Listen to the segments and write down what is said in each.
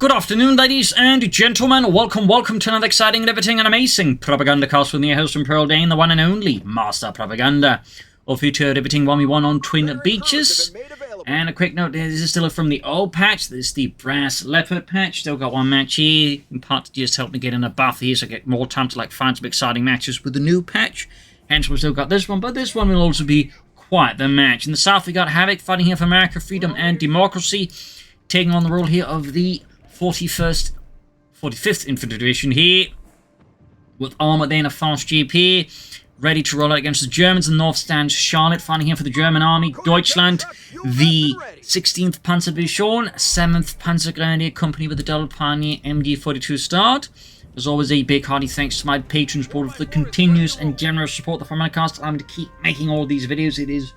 Good afternoon, ladies and gentlemen. Welcome to another exciting, riveting, and amazing Propagandacast with me, your host from Pearl Dane, the one and only Master Propaganda. All future riveting 1v1 on Twin Beaches. And a quick note, this is still from the old patch. This is the Brass Leopard patch. Still got one match here, in part to just help me get in a buff here, so I get more time to find some exciting matches with the new patch. Hence, we've still got this one, but this one will also be quite the match. In the south, we got Havoc fighting here for America, freedom, and democracy, taking on the role here of the 45th Infantry Division here, with armoured then a fast jeep here, ready to roll out against the Germans. In the north stands Charlotte, fighting here for the German army. Deutschland, the 16th Panzer Division, 7th Panzer Grenadier Company with the double pioneer MD-42 start. As always, a big hearty thanks to my patron support for the continuous and generous support of the Propagandacast. I'm going to keep making all these videos. It is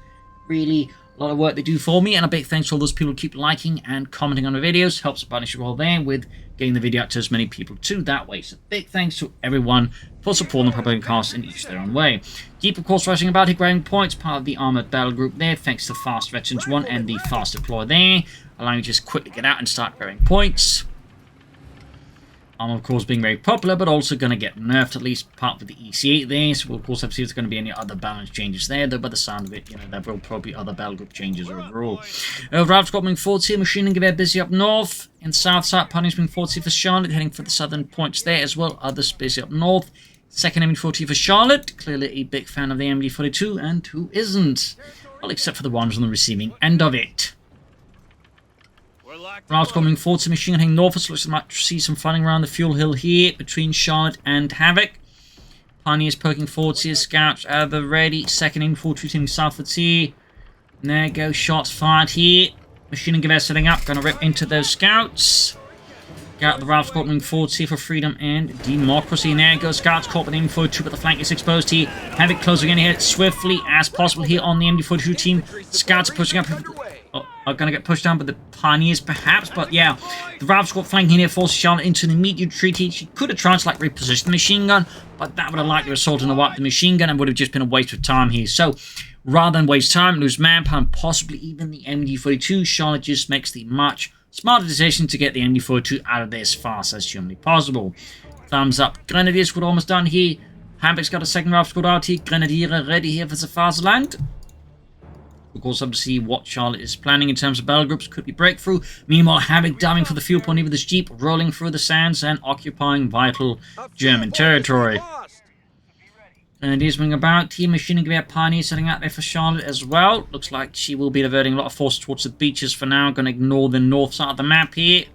really a lot of work they do for me, and a big thanks to all those people who keep liking and commenting on the videos. Helps banish your role there with getting the video out to as many people too that way. So big thanks to everyone for supporting the Propagandacast in each their own way. Jeep, of course, rushing about here, grabbing points, part of the armoured battle group there, thanks to Fast Veterans 1 and the Fast Deploy there, allowing you to just quickly get out and start grabbing points. I'm, of course, being very popular, but also going to get nerfed, at least part with the EC8 there. So we'll, of course, have to see if there's going to be any other balance changes there, though by the sound of it, there will probably be other battle group changes overall. Ralph's got moving forward here, machine and gewehr busy up north. In south side, Pioneers moving forward here for Charlotte, heading for the southern points there as well. Others busy up north. Second MD-42 for Charlotte, clearly a big fan of the MD-42, and who isn't? Well, except for the ones on the receiving end of it. Ralph's coming forward to machine heading north, so looks like to see some fighting around the fuel hill here between Charlotte and Havoc. Pioneers poking forwards here, scouts ever ready. Second MD-42 team southwards here. And there go, shots fired here. Machine and gewehr setting up, gonna rip into those scouts. Got the Ralph's moving forwards here for freedom and democracy. And there goes scouts caught with the MD-42, but the flank is exposed here. Havoc closing in here swiftly as possible here on the MD-42 team. Scouts are pushing up. Are going to get pushed down by the Pioneers, perhaps, but yeah, the Ralph's got flanking here, forces Charlotte into an immediate retreat. She could have tried to reposition the machine gun, but that would have likely resulted in a wipe the machine gun and would have just been a waste of time here. So rather than waste time, lose manpower, and possibly even the MD-42, Charlotte just makes the much smarter decision to get the MD-42 out of there as fast as humanly possible. Thumbs up. Grenadiers got almost done here. Havoc's got a second Ralph's got out here. Grenadier ready here for the Faserland. Of course, obviously, what Charlotte is planning in terms of battle groups could be breakthrough. Meanwhile, Havoc diving for the fuel point with his jeep, rolling through the sands and occupying vital German territory. And he's moving about here, machine and gewehr Pioneer setting out there for Charlotte as well. Looks like she will be diverting a lot of force towards the beaches for now. Going to ignore the north side of the map here.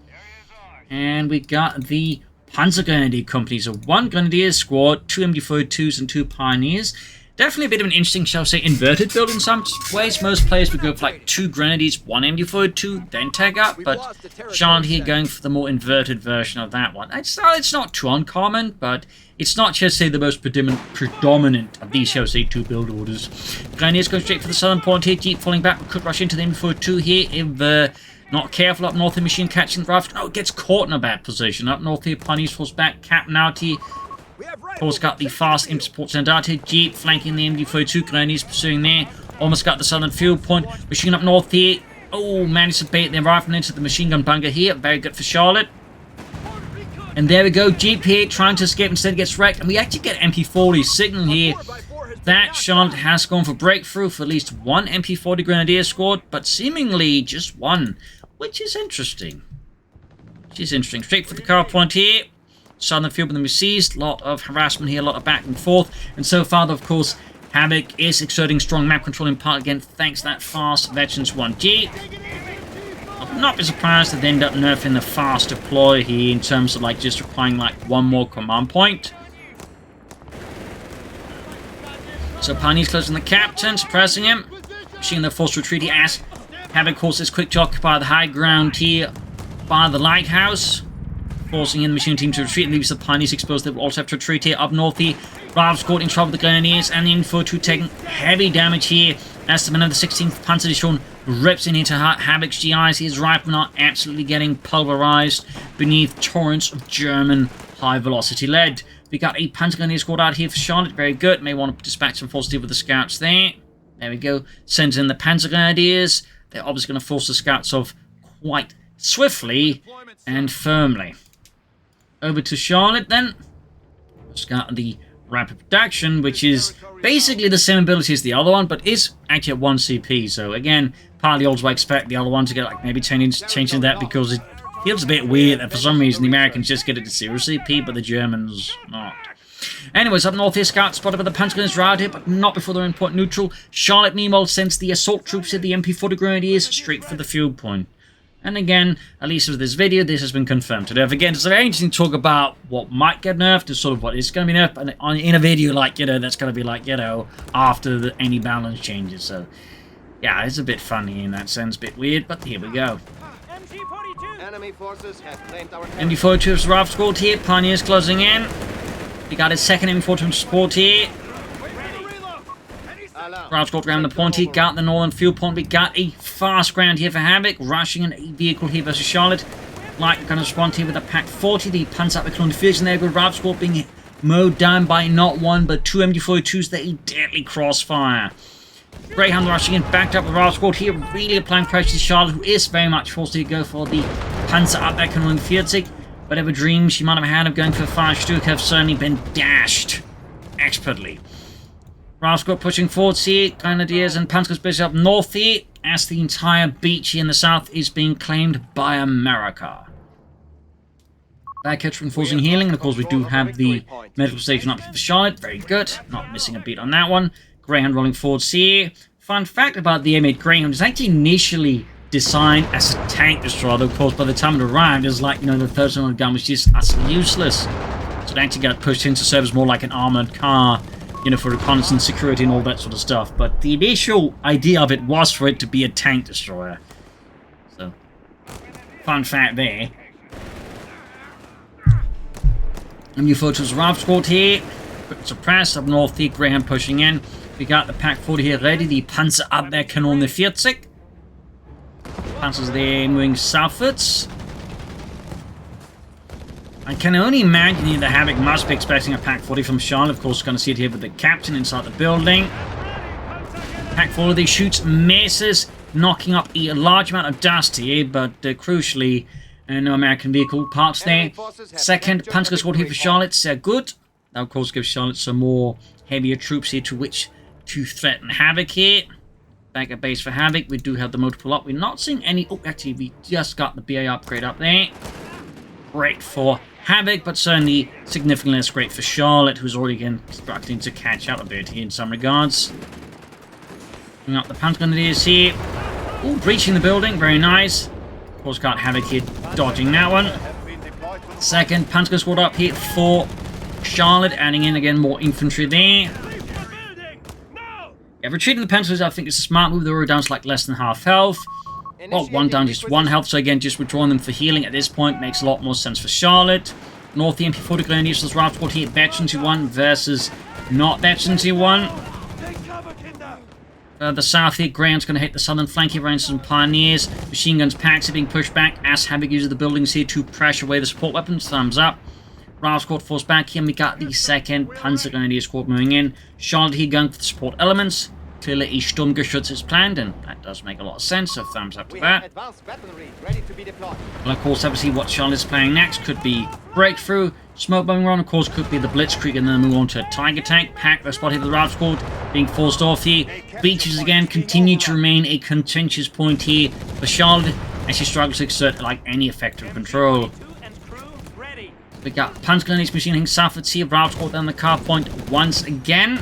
And we got the Panzer Grenadier Company. So one Grenadier squad, 2 MD-42s and 2 Pioneers. Definitely a bit of an interesting, shall I say, inverted build in some ways. Most players would go for 2 Grenadiers, 1 MD-42, then tag up, but Charlotte here going for the more inverted version of that one. It's not too uncommon, but it's not, shall I say, the most predominant of these, shall I say, 2 build orders. Grenadiers go straight for the southern point here, Jeep falling back, could rush into the MD-42 here if not careful up north, the machine catching the Ralph. Oh, it gets caught in a bad position. Up north here, Pioneers falls back, Captain out here. Of course, got the fast imp support sent out here. Jeep flanking the MD-42. Grenadiers pursuing there. Almost got the southern field point. Machine up north here. Oh, managed to bait their rifle into the machine gun bunker here. Very good for Charlotte. And there we go. Jeep here trying to escape. Instead gets wrecked. And we actually get MP-40 signal here that Charlotte has gone for breakthrough for at least 1 MP-40 Grenadier squad. But seemingly just 1. Which is interesting. Straight for the car point here. Southern field with them seized. A lot of harassment here, a lot of back and forth. And so far, of course, Havoc is exerting strong map control in part again, thanks to that fast Veterans 1G. I'll not be surprised if they end up nerfing the fast deploy here in terms of just requiring one more command point. So Pioneers closing the captain, suppressing him. Machine the forced retreat here as Havoc, of course, is quick to occupy the high ground here by the lighthouse. Forcing in the machine team to retreat, leaves the Pioneers exposed. They will also have to retreat here up north here. Ralph's caught in trouble with the Grenadiers, and the MD-42 taking heavy damage here as the man of the 16th Panzer Division rips in into Havoc's GIs. His rifle are absolutely getting pulverized beneath torrents of German high-velocity lead. We got a Panzer Grenadier squad out here for Charlotte. Very good. May want to dispatch some forces with the scouts there. There we go. Sends in the Panzer Grenadiers. They're obviously going to force the scouts off quite swiftly and firmly. Over to Charlotte then. Just got the rapid production, which is basically the same ability as the other one, but is actually at 1 CP. So again, partly also I expect the other one to get like maybe changing that because it feels a bit weird that for some reason the Americans just get it to 0 CP, but the Germans not. Anyways, up north here, Scout spotted by the Pentagon's routed, but not before they're in point neutral. Charlotte, meanwhile, sends the assault troops at the MP40 Grenadiers straight for the fuel point. And again, at least with this video, this has been confirmed today. Again, it's very interesting to talk about what might get nerfed and sort of what is going to be nerfed. And in a video like, that's going to be like, after any balance changes. So, yeah, it's a bit funny in that sense, a bit weird, but here we go. Enemy forces have claimed our MD42's Raft squad here, Pioneers closing in. We got his second MD42 support here. Raft squad around the point here, got the northern fuel point. We got a fast ground here for Havoc, rushing in a vehicle here versus Charlotte. Like, going to respond here with a Pack 40, the Panzer up the fusion there, good Raft squad being mowed down by not one but two MD42s, that a deadly crossfire. Greyhound rushing in, backed up with Raft squad here, really applying pressure to Charlotte, who is very much forced to go for the Panzer up there, Kanone 40. Whatever dreams she might have had of going for a fire Stuka have certainly been dashed expertly. Raft squad pushing forward here, Grenadiers and Panzer's busy up north here, as the entire beach here in the south is being claimed by America. Back reinforcing healing, and of course we do have the medical station up for Charlotte, very good, not missing a beat on that one. Greyhound rolling forwards here. Fun fact about the M8 Greyhound, it's actually initially designed as a tank destroyer, though of course by the time it arrived, it was like, the 1300 gun was just utterly useless. So it actually got pushed into service more like an armored car, for reconnaissance, security, and all that sort of stuff. But the initial idea of it was for it to be a tank destroyer. So, fun fact there. MU Photos Raft squad here. Quick suppress up north here, Greyhound pushing in. We got the Pack 40 here ready, the Panzer up there, Kanone 40. Panzer's there moving southwards. I can only imagine that Havoc must be expecting a Pack 40 from Charlotte. Of course, going to see it here with the captain inside the building. Pack 40 shoots, misses, knocking up a large amount of dust here, but crucially, no American vehicle parts there. Second, Panzer squad here for Charlotte, good. That, of course, gives Charlotte some more heavier troops here to which to threaten Havoc here. Back at base for Havoc, we do have the motor pull up. We're not seeing any... Oh, actually, we just got the BA upgrade up there. Great for Havoc, but certainly significantly less great for Charlotte, who's already again struggling to catch up a bit here in some regards. Bring up the Panzer Grenadiers here. Oh, breaching the building, very nice. Of course, got Havoc here dodging that one. Second, Panzer squad up here for Charlotte, adding in again more infantry there. Yeah, retreating the Panzers, I think, is a smart move. They're already down to like less than half health. Well, one down, just one health, so again, just withdrawing them for healing at this point makes a lot more sense for Charlotte. North, the MP40 Grenadiers was Raft squad here, Veteran 2-1 versus not Veteran 2-1. The south here, Greyhound's going to hit the southern flank here, running some Pioneers. Machine guns packs are being pushed back as Havoc uses the buildings here to pressure away the support weapons. Thumbs up. Raft squad forced back here, and we got the second Panzer Grenadier squad moving in. Charlotte here going for the support elements. Clearly a Sturmgeschütz is planned, and that does make a lot of sense, so thumbs up to that. Well, of course, obviously what Charlotte's playing next could be Breakthrough. Smoke bombing run, of course, could be the Blitzkrieg, and then move on to a Tiger Tank. Pack, the spot here for the Raft squad, being forced off here. Beaches again continue to remain a contentious point here for Charlotte, as she struggles to exert like any effective control. We got Panzer Grenadiers machining southwards here. Raft squad down the car point once again.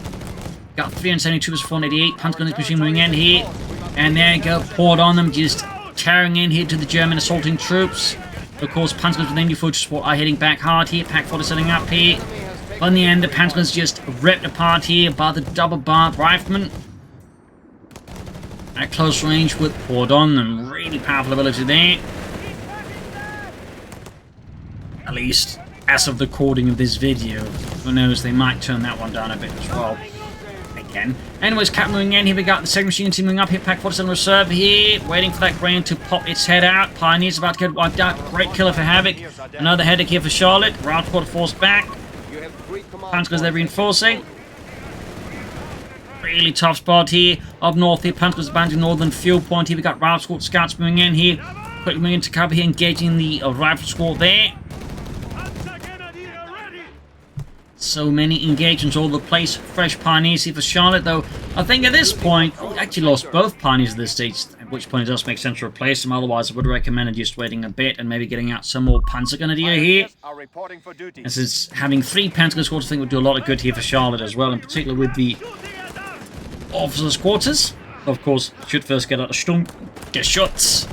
Got 372 versus 488. Panzer Grenadiers machine moving in here. And there you go, poured on them, just tearing in here to the German assaulting troops. Of course, Panzer Grenadiers with MD40 support are hitting back hard here. Pack 40 setting up here. But in the end, the Panzer Grenadiers just ripped apart here by the double-barred riflemen. At close range with poured on them. Really powerful ability there. At least as of the recording of this video. Who knows, they might turn that one down a bit as well. Again. Anyways, Cap moving in. Here we got the second machine team moving up here. Pack 47 reserve here. Waiting for that Greyhound to pop its head out. Pioneers about to get wiped out. Great killer for Havoc. Another headache here for Charlotte. Raft squad forced back. Panzers they're reinforcing. Really tough spot here. Up north here. Panzers abandoning northern fuel point here. We got Raft squad scouts moving in here. Quickly moving into cover here, engaging the rifle squad there. So many engagements all over the place. Fresh pioneers here for Charlotte, though. I think at this point, we actually lost both pioneers at this stage, at which point it does make sense to replace them. Otherwise, I would have recommended just waiting a bit and maybe getting out some more Panzergrenadier here. This is having 3 Panzer squads, I think would do a lot of good here for Charlotte as well, in particular with the officers' quarters. Of course, should first get out the Sturmgeschütz.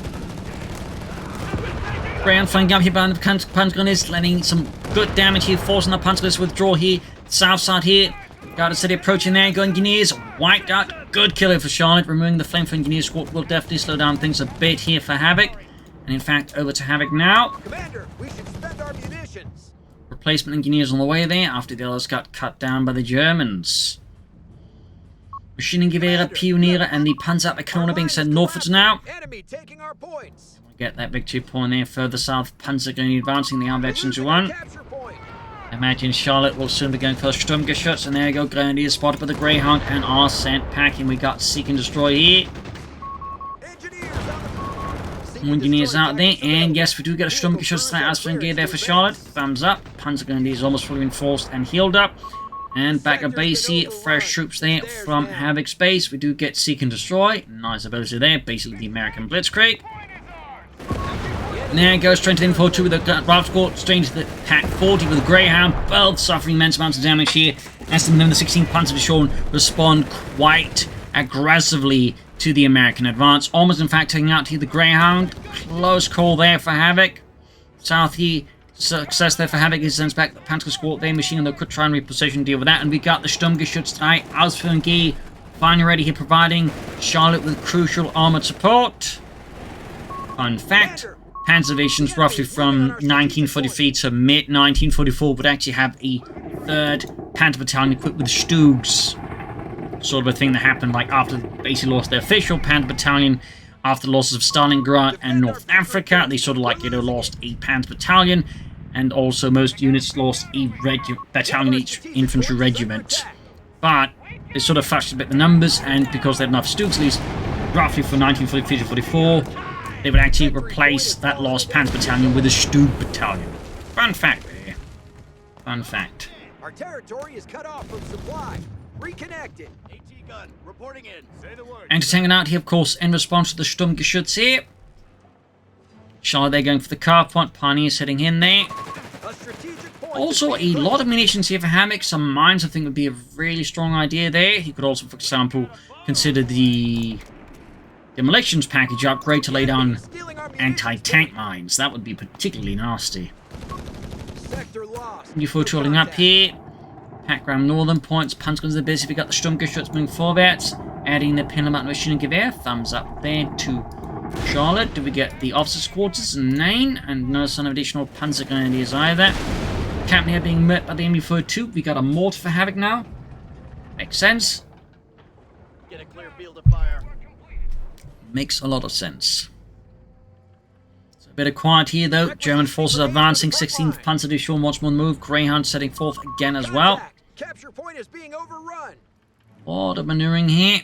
Greyhound flanking up here by the Panzergrenadiers, letting some good damage here, forcing the Panzergrenadiers to withdraw here. South side here, Guard steady approaching there, go Engineers, wiped out. Good killer for Charlotte, removing the flame for Engineers squad will definitely slow down things a bit here for Havoc. And in fact, over to Havoc now. Commander, we should spend our munitions. Replacement Engineers on the way there, after the others got cut down by the Germans. Maschinengewehre, Pioniere, and the Panzerabwehrkanone being sent northwards now. Enemy taking our points. Get that victory point there. Further south, Panzergrenadier advancing the Armoured to 1. Imagine Charlotte will soon be going for Sturmgeschütz, and there you go, Grenadiers spotted by the Greyhound and are sent packing. We got Seek and Destroy here. Engineers out there, and yes, we do get a Sturmgeschütz as for gear there for Charlotte. Thumbs up. Panzergrenadiers almost fully reinforced and healed up. And back at base here, fresh troops there from Havoc's base. We do get Seek and Destroy. Nice ability there, basically the American Blitzkrieg. And there it goes, straight to the info 2 with the Ralph squad, straight into the Pack 40 with the Greyhound, both suffering immense amounts of damage here. As the 16th Panzer Division respond quite aggressively to the American advance. Almost, in fact, taking out here the Greyhound. Close call there for Havoc. South here, success there for Havoc. He sends back the Panzer squad there. Machine gun could try and reposition, deal with that. And we got the Sturmgeschütz tonight. Ausführung G finally ready here, providing Charlotte with crucial armored support. Fun fact. Panzer Divisions roughly from 1943 to mid-1944 would actually have a 3rd Panzer Battalion equipped with Stugs. Sort of a thing that happened like after they basically lost their official Panzer Battalion after the losses of Stalingrad and North Africa. They sort of like, you know, lost a Panzer Battalion, and also most units lost a battalion each infantry regiment. But they sort of flashed a bit the numbers, and because they had enough Stugs, at least roughly from 1943 to 44, they would actually replace that lost Panzer Battalion with a Stug Battalion. Fun fact there. Fun fact. Our territory is cut off from supply. Reconnected. AT gun reporting in. Say the word. Anti-tanking out here, of course, in response to the Sturmgeschütz here. Charlotte, they're going for the car point. Pioneers heading in there. A strategic point. Also, a lot of munitions here for Havoc. Some mines, I think, would be a really strong idea there. He could also, for example, consider the demolitions package upgrade to lay down anti-tank mines. That would be particularly nasty. Sector lost. Before trolling up here. Pack around northern points. Panzerguns are busy. We got the Sturmgeschütz moving forwards. Adding the Pinelmat Maschinengewehr. Thumbs up there to Charlotte. Do we get the officers' quarters? 9. And no sign of additional Panzergrenadiers either. Captain here being met by the MB-42. We got a mortar for Havoc now. Makes sense. Get a clear field of fire. Makes a lot of sense. So a bit of quiet here though. German forces advancing. 16th Panzer Division once more move. Greyhound setting forth again as well. Capture point is being overrun. A lot of maneuvering here.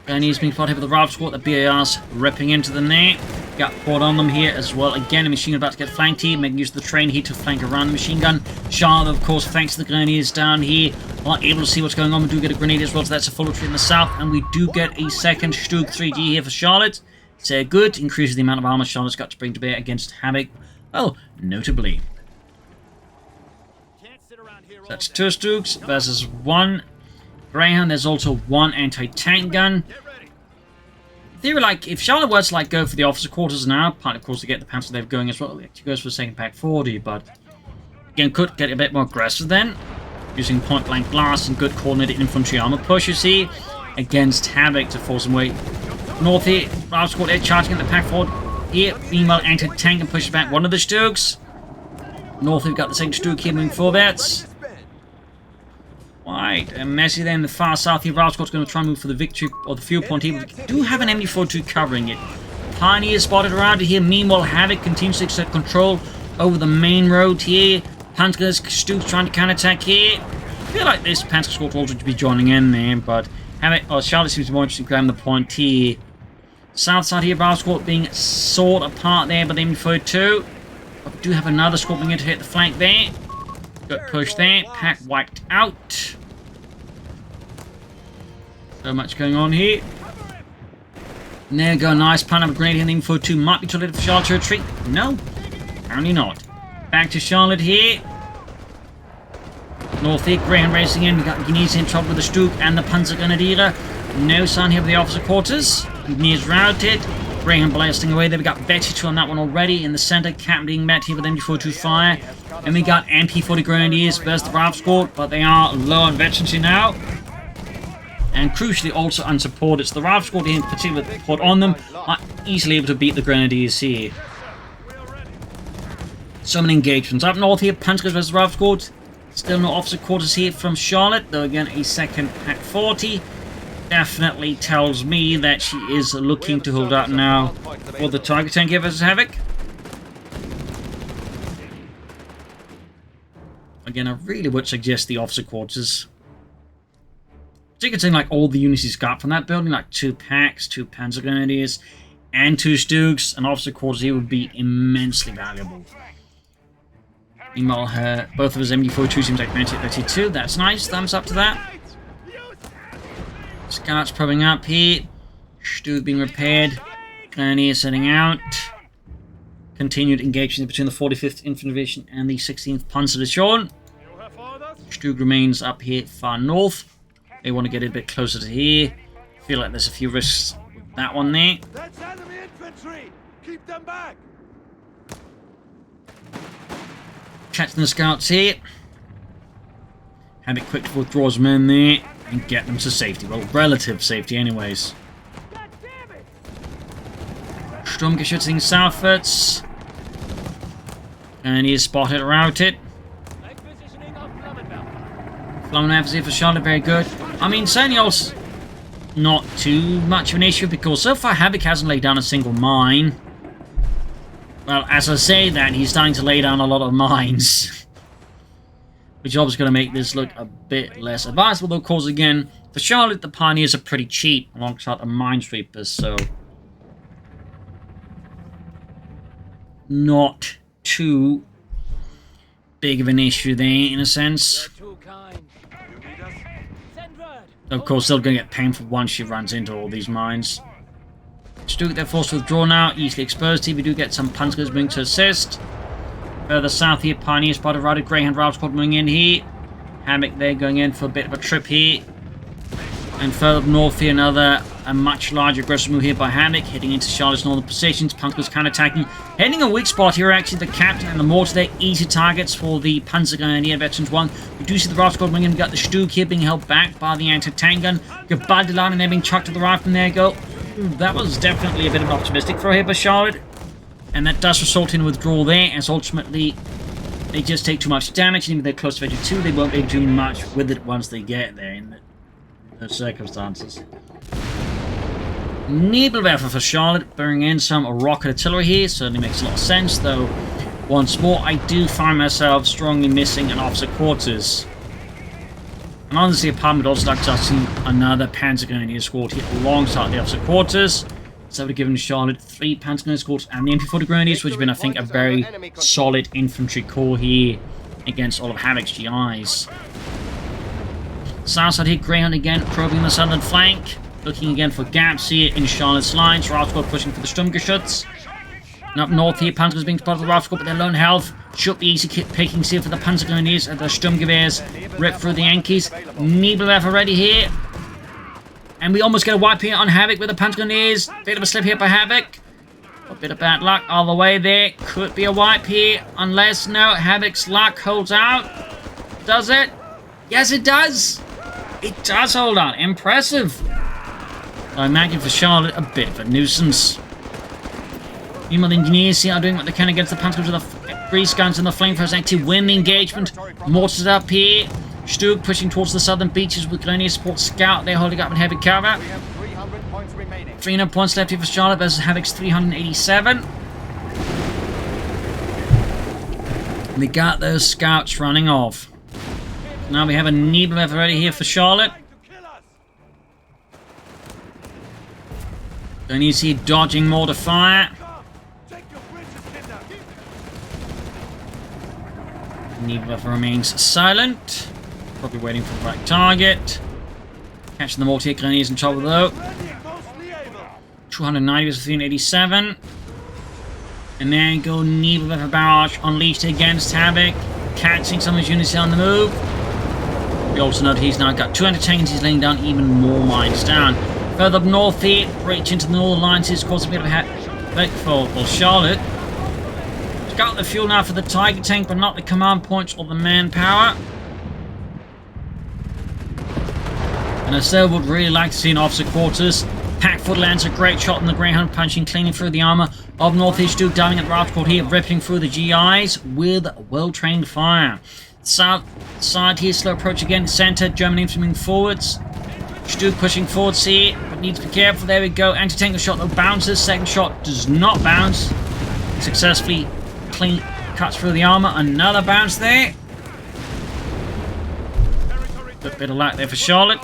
Grenadiers being fought here with the Ralph squad. The BARs ripping into them there. Got poured on them here as well. Again, a machine gun about to get flanked here. Making use of the train here to flank around the machine gun. Charlotte, of course, thanks to the Grenadiers down here, are able to see what's going on. We do get a grenadier as well, so that's a full retreat in the south. And we do get a second Stug 3G here for Charlotte. So good. Increases the amount of armor Charlotte's got to bring to bear against Havoc. Well, notably. So that's 2 Stugs versus 1 Greyhound. There's also 1 anti-tank gun. Theory, like, if Charlotte were to, like, go for the officer quarters now, partly, of course, to get the Panzer they've going as well, it actually goes for the second Pack 40, but again, could get a bit more aggressive then, using point-blank blast and good coordinated infantry armor push, you see, against Havoc to force them away. North here, Ralph squad there, charging at the Pack 40 here, meanwhile, anti-tank and pushes back one of the Stugs. North, we've got the second Stug here moving forwards. Right, and messy there in the far south here. Ralph squad's going to try and move for the victory, or the fuel point here. We do have an MD-42 covering it. Pioneer spotted around here. Meanwhile, Havoc continues to exert control over the main road here. Panzer's Stugs trying to counterattack here. I feel like this Panzer squad will also be joining in there, but Havoc, Charlotte seems more interested in grabbing the point here. South side here, Bravo squad being sawed apart there by the MD42. But we do have another squad being able to hit the flank there. Good push there. Pack wiped out. So much going on here. And there we go. Nice pan up grenade here. The MD42 might be too late for Charlotte to retreat. No, apparently not. Back to Charlotte here. North here, Greyhound racing in. We got Guineas in trouble with the Stug and the Panzergrenadier. No sign here of the officer quarters. Guineas routed. Greyhound blasting away. There we got Betty on that one already. In the center, Captain being met here with MD42 fire. And we got MP40 Grenadiers versus the Bravo squad, but they are low on veterancy now. And crucially also unsupported. So the Bravo squad in particular put on them are easily able to beat the Grenadiers here. So many engagements. Up north here, Panzers versus Bravo squad. Still no officer quarters here from Charlotte, though again a second Pack 40 definitely tells me that she is looking to hold out now for the target tank here versus Havoc. Again, I really would suggest the officer quarters. Considering like all the units he's got from that building, like 2 packs, 2 Panzer Grenadiers, and 2 Stugs, and officer quarters here would be immensely valuable. Meanwhile, both of his MD42 seems like 32. That's nice. Thumbs up to that. Scouts probing up here. Stug being repaired. Grenadier setting out. Continued engagement between the 45th Infantry Division and the 16th Panzer Division. Stug remains up here far north. They want to get a bit closer to here. Feel like there's a few risks with that one there. That's enemy infantry. Keep them back. Catching the scouts here. Havoc quick to withdraw his men there and get them to safety. Well, relative safety anyways. Sturmgeschütz southwards. And he is spotted, routed. Flammenwerfer here for Charlotte, very good. I mean, certainly also not too much of an issue because so far Havoc hasn't laid down a single mine. Well, as I say that, he's starting to lay down a lot of mines. Which is obviously going to make this look a bit less advisable. Though, of course, again, for Charlotte, the Pioneers are pretty cheap alongside the Minesweepers, so not too big of an issue there, in a sense. Of course, they're going to get painful once she runs into all these mines. Stug, they're forced to withdraw now, easily exposed here. We do get some Panzers moving to assist. Further south here, Pioneer spotted routed, Greyhound Route Squad moving in here. Havoc there going in for a bit of a trip here. And further up north here, a much larger aggressive move here by Havoc, heading into Charlotte's northern positions. Panzers counter-attacking. Heading a weak spot here, actually, the Captain and the Mortar there, easy targets for the Panzer Grenadier Veterans 1. We do see the Route Squad moving in. We got the Stug here being held back by the anti-tank gun. Gebaldelan and they're being chucked to the right from there. Go. That was definitely a bit of an optimistic throw here by Charlotte. And that does result in a withdrawal there, as ultimately they just take too much damage. And even though they're close to Veggie 2, they won't be able to do much with it once they get there in those circumstances. Nebelwerfer for Charlotte, bringing in some rocket artillery here. Certainly makes a lot of sense, though. Once more, I do find myself strongly missing an officer quarters. And honestly, apartment also like to see another Panzer Grenadier squad here alongside the officer quarters. So we've given Charlotte 3 Panzer Grenadier squads and the MP40 Grenadiers, which have been, I think, a very solid infantry core here against all of Havoc's GIs. South side here, Greyhound again probing the southern flank. Looking again for gaps here in Charlotte's lines. Route Squad pushing for the Sturmgeschütz. And up north here, Panzers being spotted by the Route Squad, but their lone health. Should be easy pickings here for the Panzer Grenadiers and the Sturmgewehrs. Rip through the Yankees. Nebelwerfer ready here. And we almost get a wipe here on Havoc with the Panzer Grenadiers. Bit of a slip here by Havoc. A bit of bad luck all the way there. Could be a wipe here. Unless, no, Havoc's luck holds out. Does it? Yes, it does. It does hold out. Impressive. I imagine for Charlotte, a bit of a nuisance. Meanwhile, the Engineers here are doing what they can against the Panzers with the grease guns and the flamethrowers actually win the engagement. Mortars up here. Stug pushing towards the southern beaches with Grenadier support scout. They're holding up in heavy cover. 300 points left here for Charlotte versus Havoc's 387. We got those scouts running off. Now we have a Nebelwerfer ready here for Charlotte. Then you see dodging mortar fire. Nebula remains silent. Probably waiting for the right target. Catching the mortar grenades in trouble though. 290 versus 387. And there you go, Nebula with a barrage unleashed against Havoc. Catching some of his units on the move. We also note he's now got 2 anti-tanks, he's laying down even more mines down. Further up north here, breach into the northern lines is causing a bit of a havoc for Charlotte. He's got the fuel now for the Tiger tank, but not the command points or the manpower. And I still would really like to see an officer quarters. Packfoot lands a great shot on the Greyhound, punching cleanly through the armor of Northeast Duke, diving at the raft court here, ripping through the GIs with well-trained fire. South side here, slow approach again, center, German infantry moving forwards. Duke pushing forwards here, but needs to be careful. There we go, anti-tank shot though bounces, second shot does not bounce. Successfully clean cuts through the armor, another bounce there. A bit of luck there for Charlotte.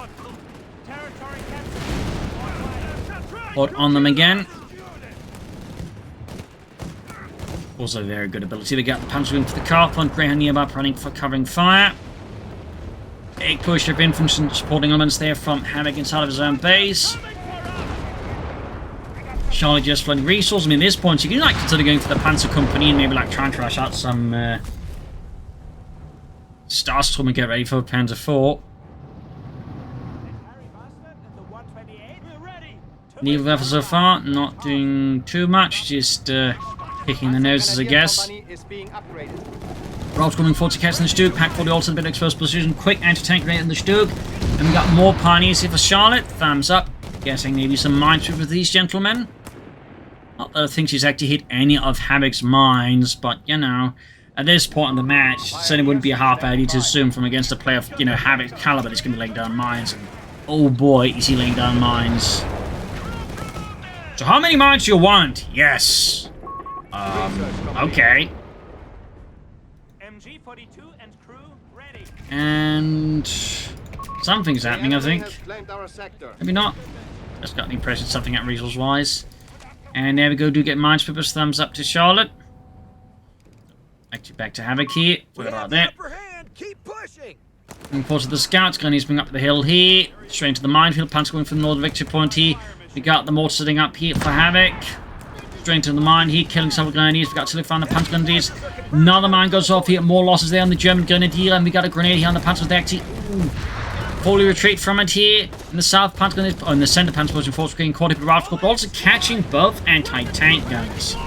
Put on them again. Also very good ability. We got the punch room for the car point. Greyhound nearby running for covering fire. Big push of infantry and supporting elements there from Havoc inside of his own base. Charlotte just flooding resources. I mean, at this point, you can like consider going for the Panzer Company and maybe like trying to rush out some Starstorm and get ready for Panzer IV. Neither of us so far, not doing too much, just picking the noses, I guess. Rolls coming forward to catch the Stuke, pack for the alternate bit exposed position, quick anti-tank grenade in the Stuke, and we got more pioneers here for Charlotte. Thumbs up. Guessing maybe some minesweepers with these gentlemen. Not that I think she's actually hit any of Havoc's mines, but you know, at this point in the match, it certainly wouldn't be a half idea to assume from against a player of, you know, Havoc's caliber he's going to be laying down mines. And oh boy, is he laying down mines. So how many mines do you want? Yes. Okay. MG-42 and crew ready. And something's happening, I think. Maybe not. Just got the impression something happened resource-wise. And there we go, do get minesweepers. Thumbs up to Charlotte. Actually, back to Havoc here. Forgot about that. Keep pushing. Looking forward to the scouts. Grenadies bring up the hill here. Straight into the minefield. Punch going from the northern victory point here. We got the mortar sitting up here for Havoc. Straight into the mine here, killing some grenadiers. We got to find the punch grenadiers. Another mine goes off here. More losses there on the German grenadier. And we got a grenade here on the punch grenadier. Poorly retreat from it here. In the south, punch grenadiers. Oh, in the center, punch grenadiers force getting caught up with rifle, but also catching both anti-tank guns.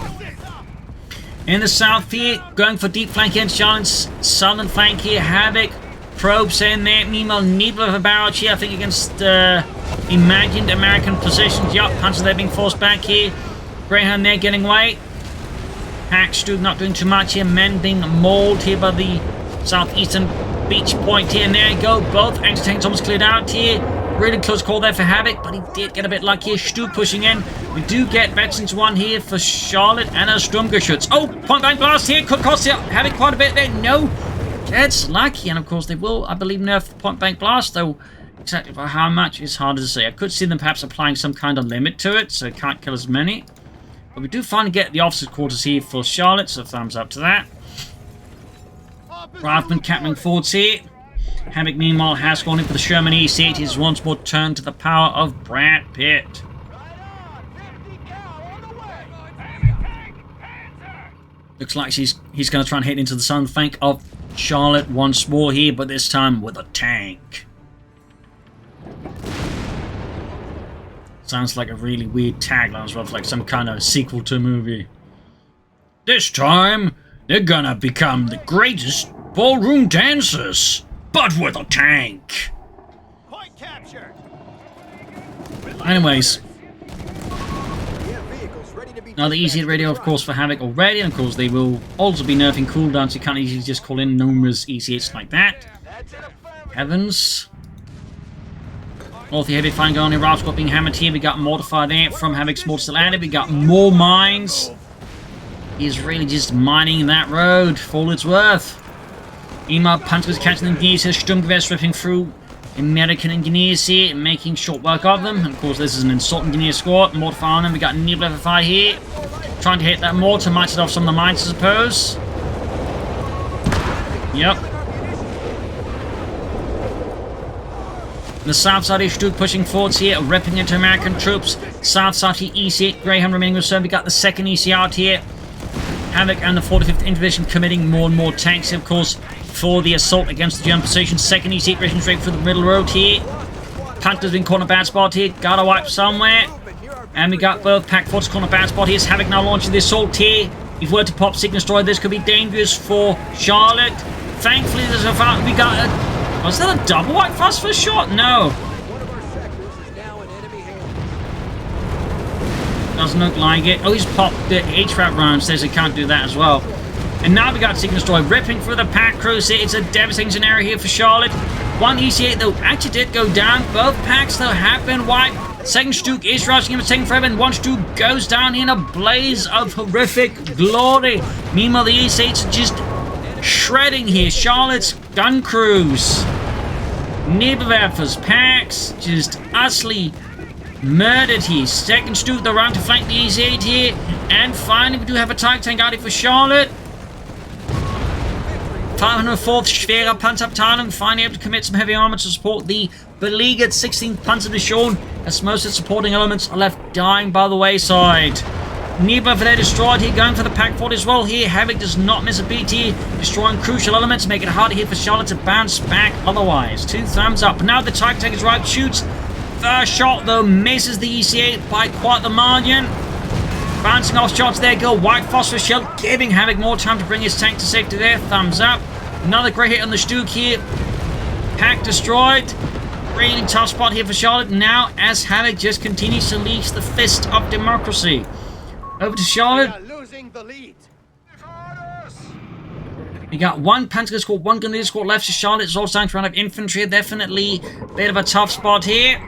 In the south here, going for deep flank against Charlotte's southern flank here. Havoc probes in there. Meanwhile, Nebula with a barrage here, I think, against imagined American positions. Yup, punches there being forced back here. Greyhound there getting away. Hackstu not doing too much here. Men being mauled here by the southeastern beach point here. And there you go. Both anti-tanks almost cleared out here. Really close call there for Havoc, but he did get a bit lucky here. Stu pushing in. We do get veterans one here for Charlotte and a Sturmgeschütz. Oh, point blank blast here. Could cost Havoc quite a bit there. No. That's lucky. And of course they will, I believe, nerf the point blank blast, though. Exactly for how much is harder to say. I could see them perhaps applying some kind of limit to it, so it can't kill as many. But we do finally get the officers' quarters here for Charlotte, so thumbs up to that. Rifleman capturing forwards here. Havoc, meanwhile, has gone in for the Sherman E-8. He's once more turned to the power of Brad Pitt. Looks like he's going to try and hit into the southern flank of Charlotte once more here, but this time with a tank. Sounds like a really weird tagline as well, like some kind of sequel to a movie. This time, they're gonna become the greatest ballroom dancers, but with a tank. Point captured. Anyways, now the easy radio, of course, for Havoc already, and of course they will also be nerfing cooldowns. You can't easily just call in numerous easy hits like that. Heavens. North Heavy fine going on. Ralph's got being hammered here. We got mortar there from Havoc's mortar still added. We got more mines. He's really just mining that road for all it's worth. Meanwhile, Punch was catching the geese. His Sturmgewehr ripping through American engineers here, making short work of them. And of course, this is an assault engineer squad. Mortar fire on them. We got Nebula fire here. Trying to hit that mortar, might set off some of the mines, I suppose. Yep. The south side is Stuke pushing forwards here, ripping into American troops. South side here, EC8 Greyhound remaining with serve. We got the second EC out here. Havoc and the 45th Division committing more and more tanks, of course, for the assault against the German position. Second EC8 racing straight through the middle road here. Panther's been caught in a bad spot here. Gotta wipe somewhere. And we got both pack forces caught in a bad spot. Here's Havoc now launching the assault here. If we were to pop Sigma Destroyer, this could be dangerous for Charlotte. Thankfully, there's a we got a... Was that a double white phosphorus shot? No. Doesn't look like it. Oh, he's popped the HVAC round, says he can't do that as well. And now we got Sigma Destroyer ripping through the pack crews here. It's a devastating scenario here for Charlotte. One EC8 though actually did go down. Both packs though have been wiped. Second Stuke is rushing him, it's taking forever, and one Stuke goes down in a blaze of horrific glory. Meanwhile, the EC8s are just shredding here. Charlotte's gun crews. Nebelwerfer's packs just utterly murdered here. Second Stuke, they're around to flank the EC8 here. And finally, we do have a Tiger tank out here for Charlotte. 504th Schwerer Panzerabteilung finally able to commit some heavy armor to support the beleaguered 16th Panzerdivision, as most of the supporting elements are left dying by the wayside. Nebelwerfer destroyed here, going for the pack fort as well here. Havoc does not miss a beat here, destroying crucial elements, make it harder here for Charlotte to bounce back otherwise. 2 thumbs up. Now the Tiger tank is right, shoots. First shot though misses the EC8 by quite the margin. Bouncing off shots there go. White phosphorus shell, giving Havoc more time to bring his tank to safety there. Thumbs up. Another great hit on the Stuke here. Pack destroyed. Really tough spot here for Charlotte now as Havoc just continues to leash the fist of democracy. Over to Charlotte. We got one Panzer squad, one Gunnery squad left to Charlotte. It's all starting to run out of infantry. Definitely a bit of a tough spot here.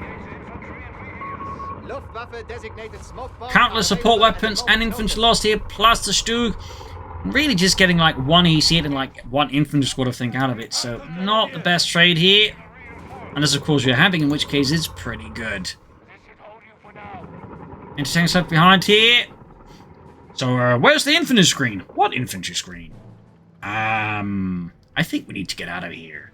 Countless support weapons and infantry lost here, plus the Stuke. Really just getting like one EC and like one infantry squad, I think, out of it. So not the best trade here. Unless, of course, you're having, in which case it's pretty good. Interesting stuff behind here. So, where's the infantry screen? What infantry screen? I think we need to get out of here.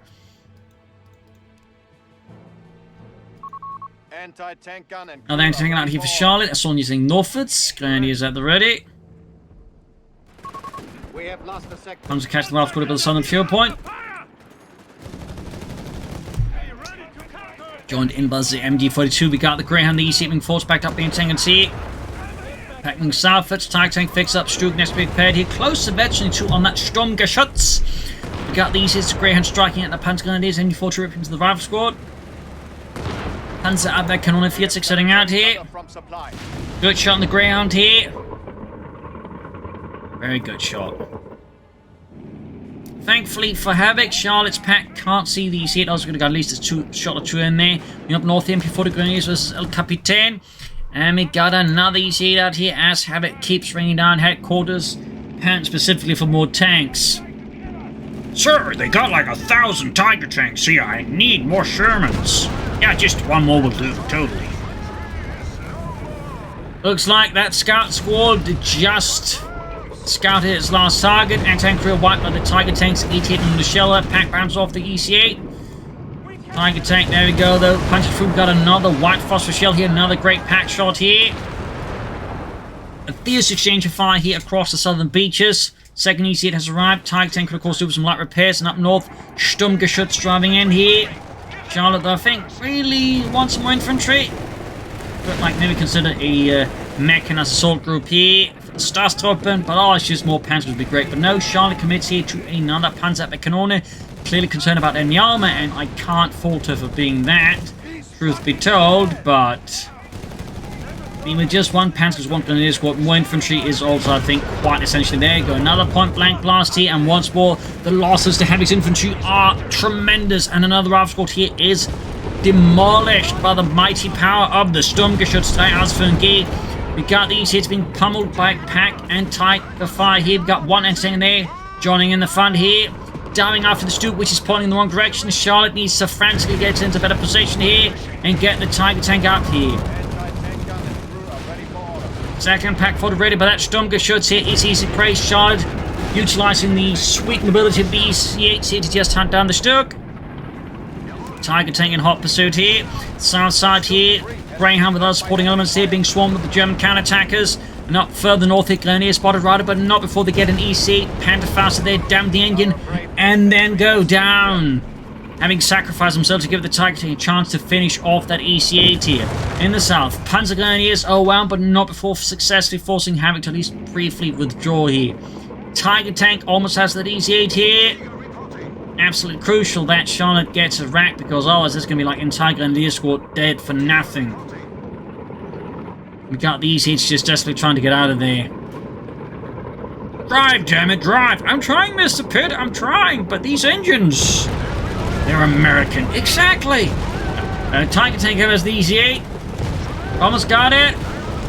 Anti-tank gun and Another anti-tank gun out here for Charlotte. That's on using Norfords. Grenadiers at the ready. we have lost the sector. Comes to catch the last quarter of the southern fuel point. Joined in by the MG42. We got the Greyhound, the EC force backed up being tank and C. Packing southwards. Tiger tank fix up. Stuke next to be prepared here. Close eventually to on that Sturmgeschütz. We got the EC Greyhound striking at the Panzer Grenadiers. MG42 ripping into the Rifle Squad. Panzer Abwehrkanone 40 setting out here. Good shot on the Greyhound here. Very good shot. Thankfully for Havoc, Charlotte's pack can't see the EC8. I was going to go at least a shot or two in there. Up north, the MP40 Grenadiers versus El Capitan. And we got another EC8 out here as Havoc keeps ringing down headquarters. Pant specifically for more tanks. Sir, they got like 1,000 Tiger tanks here. I need more Shermans. Yeah, just one more will do, totally. Looks like that scout squad just scouted its last target. Anti-tank crew wiped by the Tiger tanks. 88 on the sheller. Pack bounce off the EC8. Tiger tank, there we go though. Punches through, got another white phosphor shell here. Another great pack shot here. A fierce exchange of fire here across the southern beaches. Second EC8 has arrived. Tiger tank could of course do some light repairs. And up north, Sturmgeschütz driving in here. Charlotte, though, I think, really wants some more infantry. But, like, maybe consider a mechanized assault group here for the Staatstruppen. But, it's just more panzers would be great. But no, Charlotte commits here to another Panzerabwehrkanone. Clearly concerned about their armor, and I can't fault her for being that, truth be told. But, I mean, with just one Panzer, one Grenadier squad, more infantry is also, I think, quite essentially there. Go another point-blank blast here, and once more, the losses to Havoc's infantry are tremendous. And another Rifle squad here is demolished by the mighty power of the Sturmgeschütz 3 Ausführung G. We got these hits being pummeled by Pack and Tiger fire here. We got one anti-tank there, joining in the front here. diving after the Stuke, which is pointing in the wrong direction. Charlotte needs to frantically get into better position here and get the Tiger tank up here. Second pack forward ready, but that Sturmgeschütz here is easy prey. Charlotte utilizing the sweet mobility of the EC8 here to just hunt down the Stuke. Tiger tank in hot pursuit here. South side here. Greyhound with other supporting elements here being swarmed with the German counterattackers. And up further north here, Glenn spotted Rider, but not before they get an EC8. Pantherfaster there, damn the engine, and then go down. Having sacrificed themselves to give the Tiger tank a chance to finish off that EC8 here. In the south, Panzer Grenadiers overwhelmed, but not before successfully forcing Havoc to at least briefly withdraw here. Tiger tank almost has that EC8 here. Absolutely crucial that Charlotte gets a rack, because otherwise there's going to be like entire Grenadier squad dead for nothing. We got the EC8s just desperately trying to get out of there. Drive, damn it, drive! I'm trying, Mr. Pitt, I'm trying, but these engines, they're American. Exactly! Tiger tank has the EC8. Almost got it.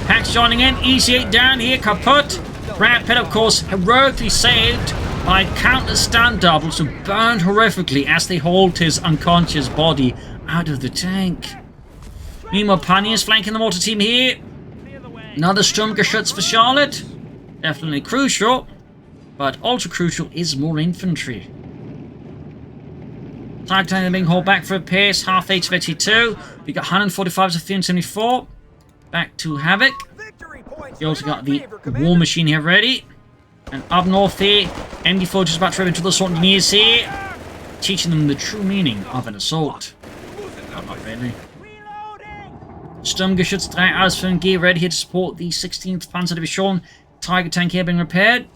Pax joining in. EC8 down here, kaput. Brad Pitt, of course, heroically saved by countless stand doubles who burned horrifically as they hauled his unconscious body out of the tank. Meanwhile, Pioneers flanking the mortar team here. Another Sturmgeschütz for Charlotte. Definitely crucial, but also crucial is more infantry. Tiger tank being hauled back for a pace, half H-52. We got 145 to 374. Back to Havoc. You also got the War Machine here ready. And up north here, MD4 just about to rip into the assault engineers here. Teaching them the true meaning of an assault. Oh, not really. Sturmgeschütz 3 Ausführung G ready here to support the 16th Panzer Division. Tiger tank here being repaired.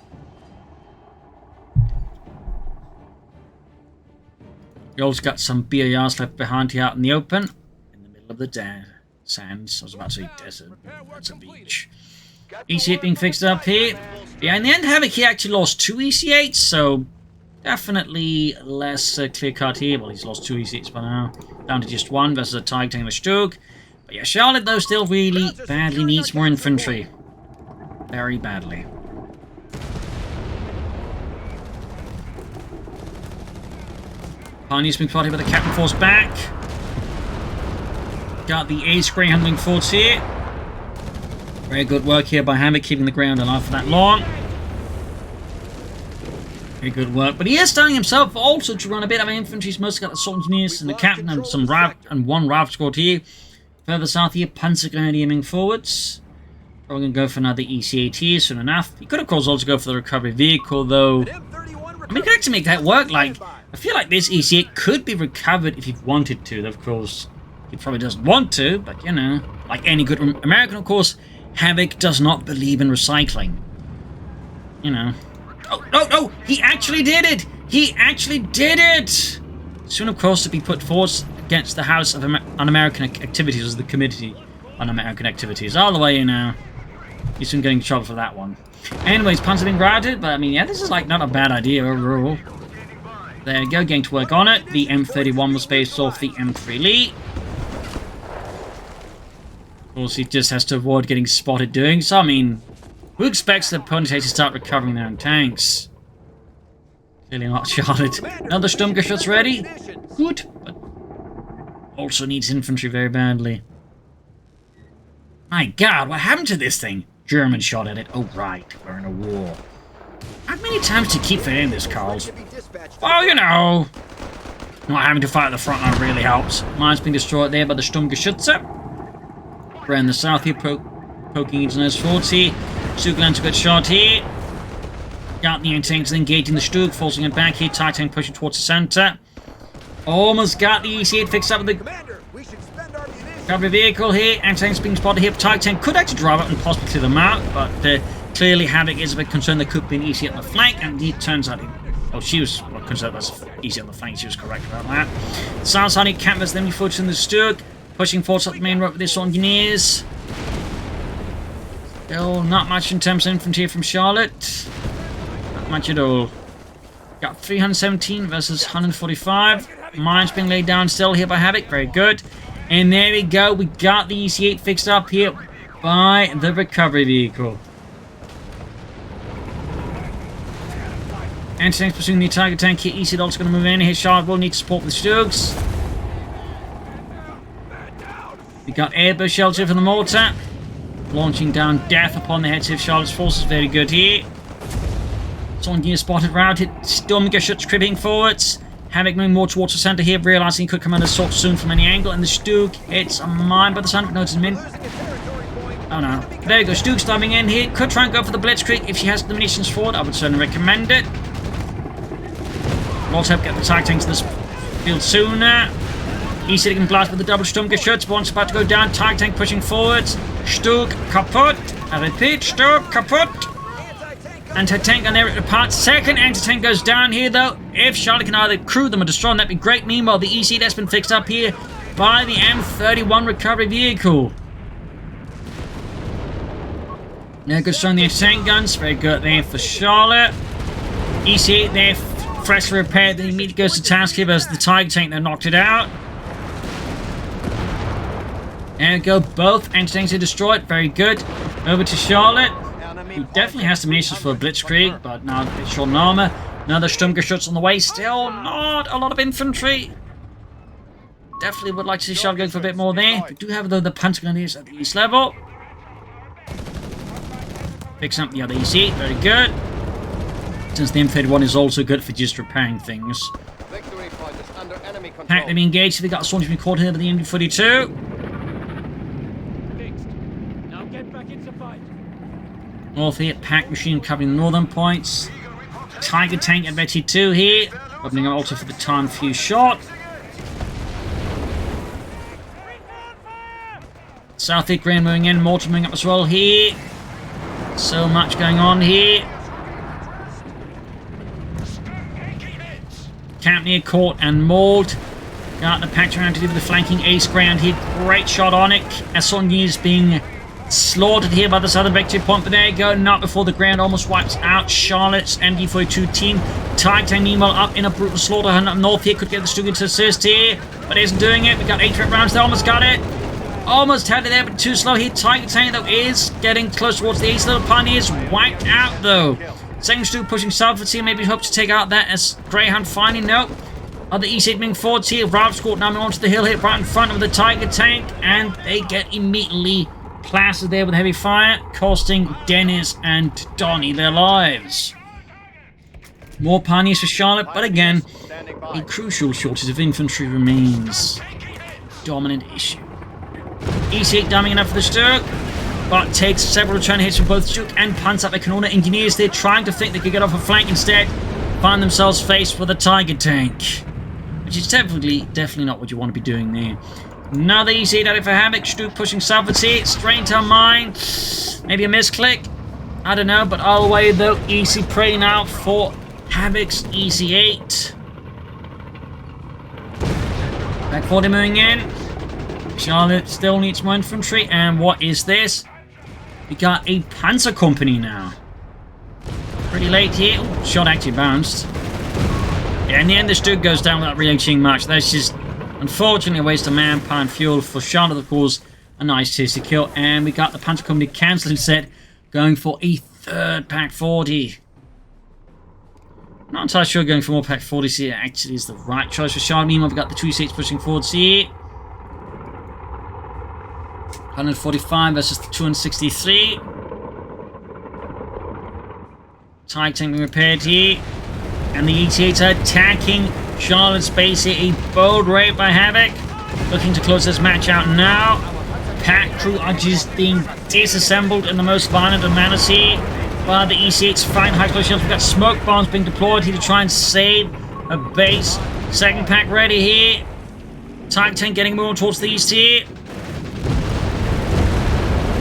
You also got some BARs left behind here out in the open. In the middle of the sands. I was about to say desert. That's a beach. EC8 being fixed up here. Yeah, in the end, Havoc here actually lost 2 EC8s, so definitely less clear-cut here. Well, he's lost 2 EC8s by now. Down to just 1 versus a Tiger tank and a Stuke. But yeah, Charlotte, though, still really badly needs more infantry. Very badly. Pioneers being plotted with the Captain Force back. Got the Ace Greyhound wing forwards here. Very good work here by Havoc, keeping the ground alive for that long. Very good work. But he is starting himself also to run a bit of infantry. He's mostly got the assault engineers and the captain and some RAV and 1 RAV squad here. Further south here, Panzer Grenadier aiming forwards. Probably going to go for another EC8 here soon enough. He could, of course, also go for the recovery vehicle, though. I mean, he could actually make that work. Like, I feel like this EC8 could be recovered if he wanted to. Of course, he probably doesn't want to, but, you know, like any good American, of course, Havoc does not believe in recycling. You know. Oh, no, no! He actually did it! He actually did it! Soon, of course, to be put forward against the House of Un-American Activities, as the Committee on American Activities. All the way, you know. He's soon getting in trouble for that one. Anyways, Panzer being routed, but I mean, yeah, this is like not a bad idea overall. There you go, getting to work on it. The M31 was based off the M3 Lee. Of course, he just has to avoid getting spotted doing so. I mean, who expects the opponent to start recovering their own tanks? Clearly not Charlotte. Another Sturmgeschütz ready. Good, but also needs infantry very badly. My god, what happened to this thing? German shot at it. Oh, right, we're in a war. How many times do you keep forgetting this, Carls? Well, you know, not having to fight at the front line really helps. Mine's being destroyed there by the Sturmgeschütze. We're in the south here, poking into those forts here. Stuke lands a good shot here. Got the tanks engaging the Stuke, forcing it back here. Tiger tank pushing towards the center. Almost got the EC8 fixed up with the recovery vehicle here. Anti-tank's being spotted here. Tiger tank could actually drive up and possibly clear them out, but clearly Havoc is a bit concerned there could be an EC8 on the flank, and it turns out she was concerned that's EC8 on the flank. She was correct about that. South side, canvas, then we focus on the Stuke. Pushing forward up the main road with this engineers. Still not much in terms of infantry from Charlotte. Not much at all. Got 317 versus 145. Mines being laid down still here by Havoc. Very good. And there we go. We got the EC8 fixed up here by the recovery vehicle. Anti-tanks pursuing the Tiger tank here. EC also going to move in here. Charlotte will need support with Stokes. We got airburst shelter for the mortar. Launching down death upon the heads of Charlotte's forces. Very good here. Someone gear spotted routed. Sturmgeschütz creeping forwards. Havoc moving more towards the center here, realizing he could come under assault soon from any angle. And the Stug hits a mine by the sound of notice him in. Oh no. There you go. Stug's diving in here. Could try and go for the Blitzkrieg if she has the munitions for it. I would certainly recommend it. We'll also get the Tiger tanks to this field sooner. He's sitting in blast with the double Sturmgeschütz. One's about to go down. Tiger tank pushing forwards. Stug kaputt. I repeat, Stug kaputt. Anti-tank on there at the part. Second anti-tank goes down here though. If Charlotte can either crew them or destroy them, that'd be great. Meanwhile, the EC that's been fixed up here by the M31 recovery vehicle. There goes showing the anti-tank guns. Very good there for Charlotte. EC there, freshly repaired. Then immediately goes to task here versus the Tiger tank that knocked it out. There we go. Both anti-tanks are destroyed. Very good. Over to Charlotte, who definitely has the munitions for a Blitzkrieg, but now a bit short on armor. Another Sturmgeschütz on the way. Still not a lot of infantry. Definitely would like to see Charlotte going for a bit more there. We do have though the Panzergrenadiers at the east level. Picks up the other EC. Very good. Since the M31 is also good for just repairing things. Actively engaged. We got a soldier being caught here by the MD42. North here, Pack Machine covering the northern points. Tiger tank at Betty 2 here. Opening up also for the time fuse shot. South here, Grand moving in, mortar moving up as well here. So much going on here. Camp near caught and mauled. Got the Pack around to do with the flanking ace ground here. Great shot on it. Asson is being slaughtered here by the southern victory point, but there you go, not before the ground almost wipes out Charlotte's MD42 team. Tiger tank meanwhile up in a brutal slaughter hunt up north here, could get the Stugan to assist here, but isn't doing it. We got 8 rounds there, almost got it. Almost had it there, but too slow here. Tiger tank though is getting close towards the ace. Little Pioneers wiped out though. Second Stu pushing southwards here, maybe hope to take out that as Greyhound finding nope. Other E8 moving forwards here. Ralph Squad now onto the hill here right in front of the Tiger tank, and they get immediately plastered there with heavy fire, costing Dennis and Donnie their lives. More Pioneers for Charlotte, but again, a crucial shortage of infantry remains dominant issue. E8 dumbing enough for the Sturk, but takes several return hits from both Sturk and Panzerabwehrkanone. Engineers there trying to think they could get off a flank, instead find themselves faced with a Tiger tank, which is definitely not what you want to be doing there. Another EC out for Havoc. Stuk pushing southwards here. Straight to mine. Maybe a misclick. I don't know, but all the way though. EC praying out for Havoc's EC8. Back 40 moving in. Charlotte still needs more infantry. And what is this? We got a Panzer Company now. Pretty late here. Ooh, shot actually bounced. Yeah, in the end, the Stuk goes down without really seeing much. That's just unfortunately a waste of manpower and fuel for Charlotte, of course. A nice tasty kill. And we got the Panzer Company cancelling set, going for a third Pack 40. Not entirely sure going for more Pack 40s here actually is the right choice for Charlotte. Meanwhile, we've got the 2 seats pushing forwards here. 145 versus the 263. Tiger tank being repaired here. And the ET8 are attacking Charlotte's base here. A bold raid by Havoc. Looking to close this match out now. Pack crew are just being disassembled in the most violent of manners here. While the EC8's fine high close shields. We've got smoke bombs being deployed here to try and save a base. Second pack ready here. Tiger tank getting more towards the east here.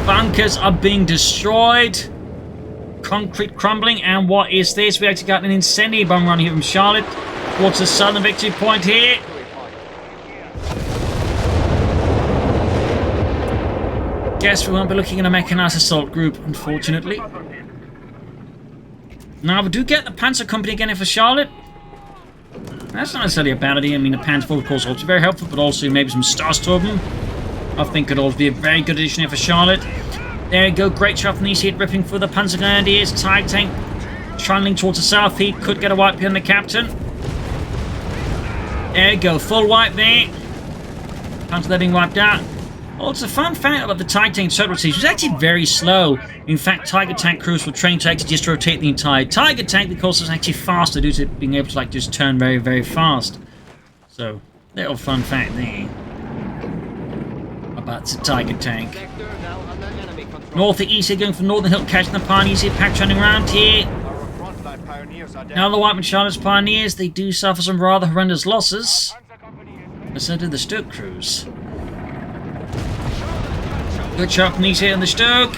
Bunkers are being destroyed. Concrete crumbling, and what is this? We actually got an incendiary bomb run here from Charlotte towards the southern victory point here. Guess we won't be looking at a mechanized assault group, unfortunately. Now, we do get the Panzer Company again here for Charlotte. That's not necessarily a bad idea. I mean, the Panzer, of course, also very helpful, but also maybe some Starstorm. I think could also be a very good addition here for Charlotte. There you go, great shot from the EC8 ripping for the Panzer Grenadiers. Tiger tank channeling towards the south. He could get a wipe here on the captain. There you go, full wipe there. Counter there being wiped out. Well, it's a fun fact about the Tiger Tank turret rotation. It's actually very slow. In fact, Tiger Tank crews were trained to actually just rotate the entire Tiger Tank because it's actually faster due to being able to like just turn very, very fast. So, little fun fact there about the Tiger Tank. North to east here, going for Northern Hill, catching the Pioneers here, pack turning around here. Now the White and Charlotte's Pioneers, they do suffer some rather horrendous losses. But so do the Stoke crews. Good shot from these here on the Stoke.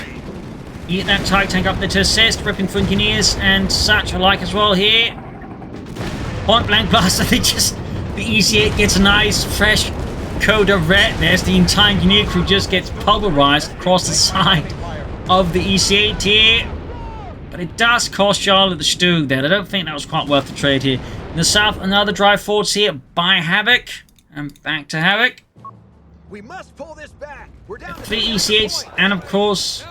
Eat that Tiger Tank up there to assist, ripping for engineers and such alike as well here. Point blank blaster, the EC8 gets a nice fresh coat of red. There's the entire engineer crew just gets pulverized across the side of the EC8 here. But it does cost Charlotte the Stoke there. I don't think that was quite worth the trade here. In the south, another drive forwards here by Havoc. And back to Havoc. We must pull this back. We're down to 3 EC8s and of course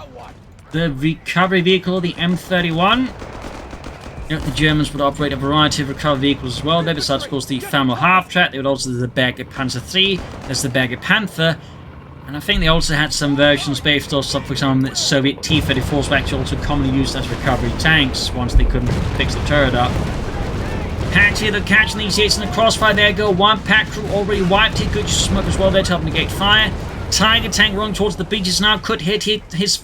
the recovery vehicle, the M31. The Germans would operate a variety of recovery vehicles as well. There, besides, of course, the Thermal Half-Track. They would also do the Berger Panzer III. There's the Berger Panther. And I think they also had some versions based off, for example, the Soviet T-34s were actually also commonly used as recovery tanks once they couldn't fix the turret up. Packed here, they're catching these hits in the crossfire. There go. One pack crew already wiped here. Good smoke as well there to help negate fire. Tiger Tank running towards the beaches now. Could hit his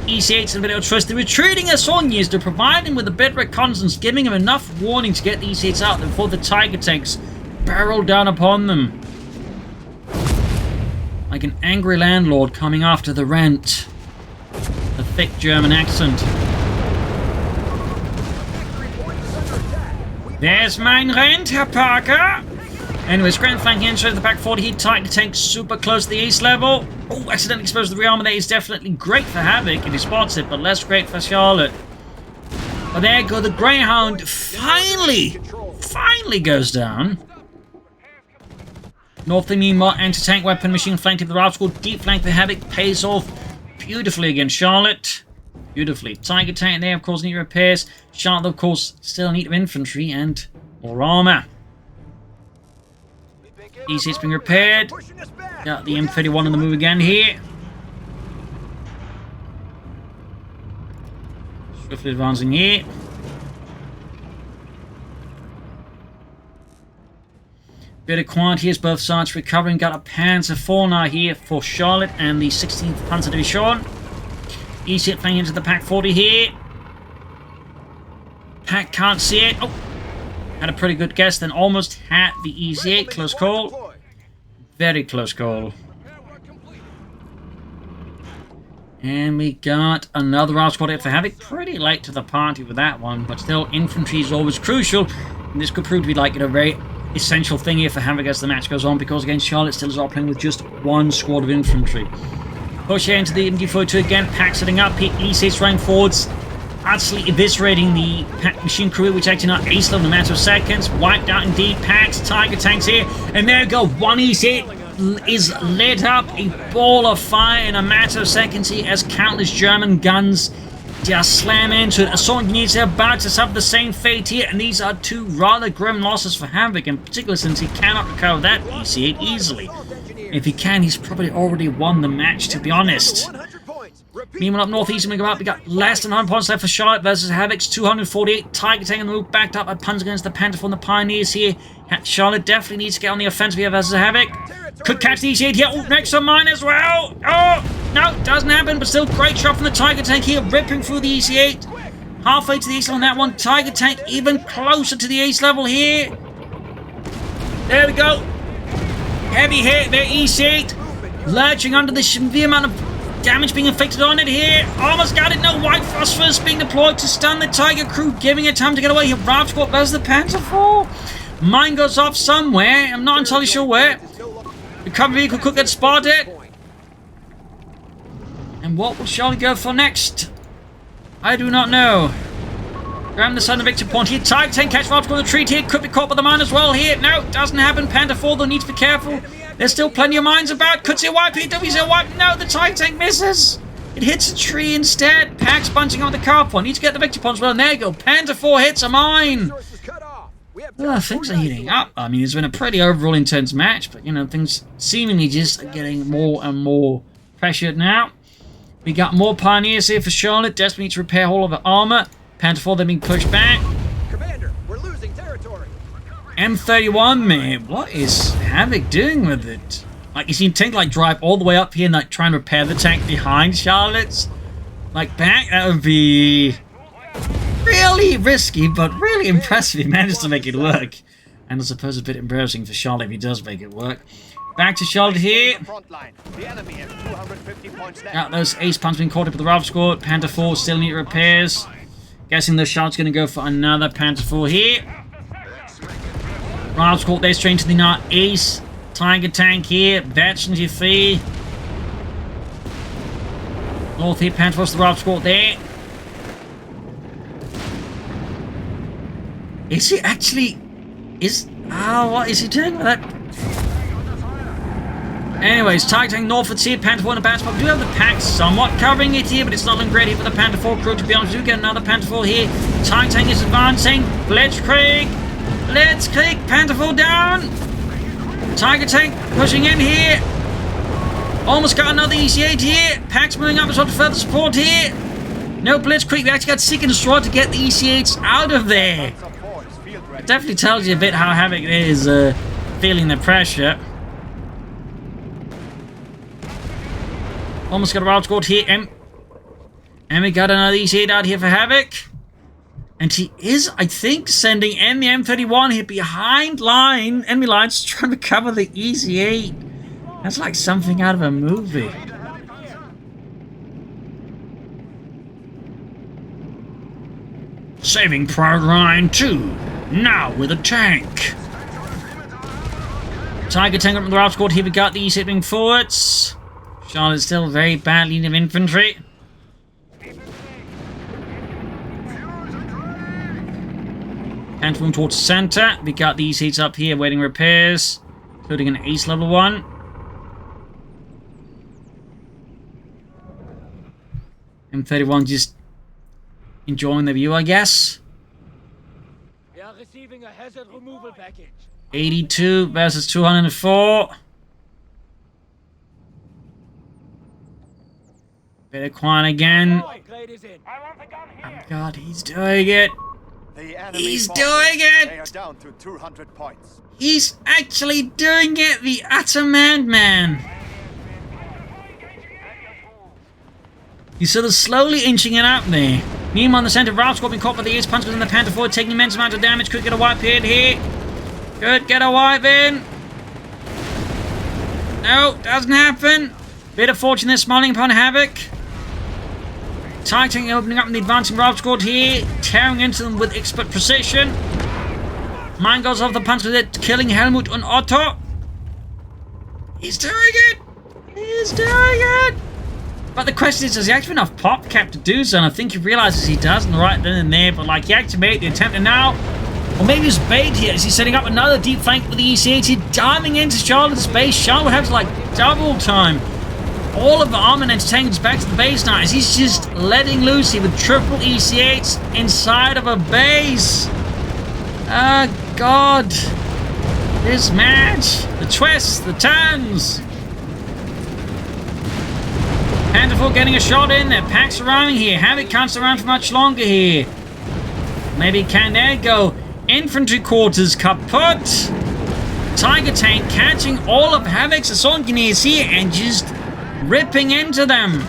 EC8s and a bit of a twist. They're retreating as Sonyas to provide him with a bit of reconnaissance, giving him enough warning to get the EC8s out before the Tiger Tanks barrel down upon them. Like an angry landlord coming after the rent. A thick German accent. There's mein Rent, Herr Parker! Anyways, grand flank entry to the back 40 heat. Tiger Tank super close to the east level. Oh, accidentally exposed to the rearmor there is definitely great for Havoc if he spots it, but less great for Charlotte. But there go, the Greyhound finally goes down. North meanwhile, anti-tank weapon machine flank of the route squad. Deep flank for Havoc pays off beautifully against Charlotte. Beautifully. Tiger Tank there, of course, need repairs. Charlotte, of course, still in need of infantry and more armor. EC8's being repaired. Got the M31 on the move again here. Swiftly advancing here. Bit of quiet here as both sides recovering. Got a Panzer IV now here for Charlotte and the 16th Panzer Division. EC8 flying into the Pack 40 here. Pack can't see it. Oh! Had a pretty good guess, then almost had the EC8. Close call. Very close call. And we got another route squad hit for Havoc. Pretty late to the party with that one, but still, infantry is always crucial. And this could prove to be like a very essential thing here for Havoc as the match goes on, because against Charlotte still is operating with just one squad of infantry. Push here into the MD42 again. Pack setting up. E6 running forwards. Absolutely eviscerating the machine crew, which actually not ace level in a matter of seconds. Wiped out indeed. Packs, Tiger Tanks here. And there we go. One EC8 is lit up. A ball of fire in a matter of seconds here as countless German guns just slam into it. Assault engineers are about to suffer the same fate here. And these are two rather grim losses for Havoc, in particular since he cannot recover that EC8 easily. If he can, he's probably already won the match, to be honest. Meanwhile, up northeast, we got less than 100 points left for Charlotte versus Havoc's 248. Tiger Tank on the move, backed up by Panzer against the Panther from the Pioneers here. Charlotte definitely needs to get on the offensive here versus Havoc. Could catch the EC8 here. Oh, next on mine as well. Oh, no, doesn't happen, but still great shot from the Tiger Tank here, ripping through the EC8. Halfway to the ace level on that one. Tiger Tank even closer to the ace level here. There we go. Heavy hit there, EC8. Lurching under the severe amount of damage being inflicted on it here. Almost got it. No white phosphorus being deployed to stun the Tiger crew, giving it time to get away here. Rav Squad versus the Panzer IV. Mine goes off somewhere. I'm not entirely sure where. The cover vehicle could get spotted. And what will Charlie go for next? I do not know. Grab the southern victory point here. Tiger Tank catch Rav Squad on the retreat here. Could be caught by the mine as well here. No, doesn't happen. Panther IV though needs to be careful. There's still plenty of mines about. Could see a wipe here. W see a wipe. No, the Tiger Tank misses. It hits a tree instead. Pack's bunching on the car point. Need to get the victory points. Well, and there you go. Panther 4 hits a mine. Resources cut off. We have Things are heating up. I mean, it's been a pretty overall intense match, but, you know, things seemingly just are getting more and more pressured now. We got more Pioneers here for Charlotte. Desperately needs to repair all of the armor. Panther 4, they're being pushed back. Commander, we're losing territory. M31, man. What is Havoc doing with it? Like, you see Tank, like, drive all the way up here and, like, try and repair the tank behind Charlotte's. Like, back, that would be really risky, but really impressive. He managed to make it work. And I suppose a bit embarrassing for Charlotte if he does make it work. Back to Charlotte here. Got those ace punts being caught up with the Ralph squad. Panther 4 still need repairs. Guessing the Charlotte's going to go for another Panther 4 here. Ralph squad, they're straight to the northeast. Tiger tank here. Veteran G3. North here, Panther 4 the Ralph squad there. Is he actually... what is he doing with that? Anyways, Tiger tank northwards here, Panther 4 in the bad spot. We do have the pack somewhat covering it here, but it's not looking great here for the Panther 4 crew, to be honest. We do get another Panther 4 here. Tiger tank is advancing. Blitzkrieg! Blitzkrieg! Panther 4 down! Tiger tank pushing in here. Almost got another EC8 here. Pack's moving up as well to further support here. No Blitzkrieg. We actually got Seek and Destroy to get the EC8s out of there. It definitely tells you a bit how Havoc is feeling the pressure. Almost got a wild squad here. And we got another EC8 out here for Havoc. And he is, I think, sending in the M31 here behind enemy lines, trying to cover the EC8. That's like something out of a movie. Saving Proline 2, now with a tank. Tiger tank from the Ralph squad here. We got the EC8 moving forwards. Charlotte's still very badly in infantry. And moving towards the center. We got these heats up here waiting repairs, including an ace level 1. M31 just enjoying the view, I guess. We are receiving a hazard removal package. 82 versus 204. Bit of quiet again. Oh God, he's doing it. He's doing it! They are down to 200 points. He's actually doing it, the Atamand man. He's sort of slowly inching it up there. Meanwhile, in the center, Ralph's got been caught by the ace punch within the Panther 4, taking immense amount of damage. Could get a wipe in here. Could get a wipe in. No, doesn't happen. Bit of fortune there, smiling upon Havoc. Titan opening up in the advancing Ralph squad here, tearing into them with expert precision. Mine goes off the punch with it, killing Helmut and Otto. He's doing it! He's doing it! But the question is, does he actually have enough pop cap to do so? And I think he realizes he doesn't right then and there, but like he actually made the attempt, and now, or maybe it's bait here as he's setting up another deep flank with the EC80, diving into Charlotte's base. Charlotte would have to like double time all of the armor and entertainments back to the base now as he's just letting loose here with triple EC8s inside of a base. Oh God. This match. The twists, the turns. Panther 4 getting a shot in there. Pack's arriving here. Havoc can't stay around for much longer here. Maybe can there go. Infantry quarters kaput. Tiger tank catching all of Havoc's assault engineers here and just ripping into them.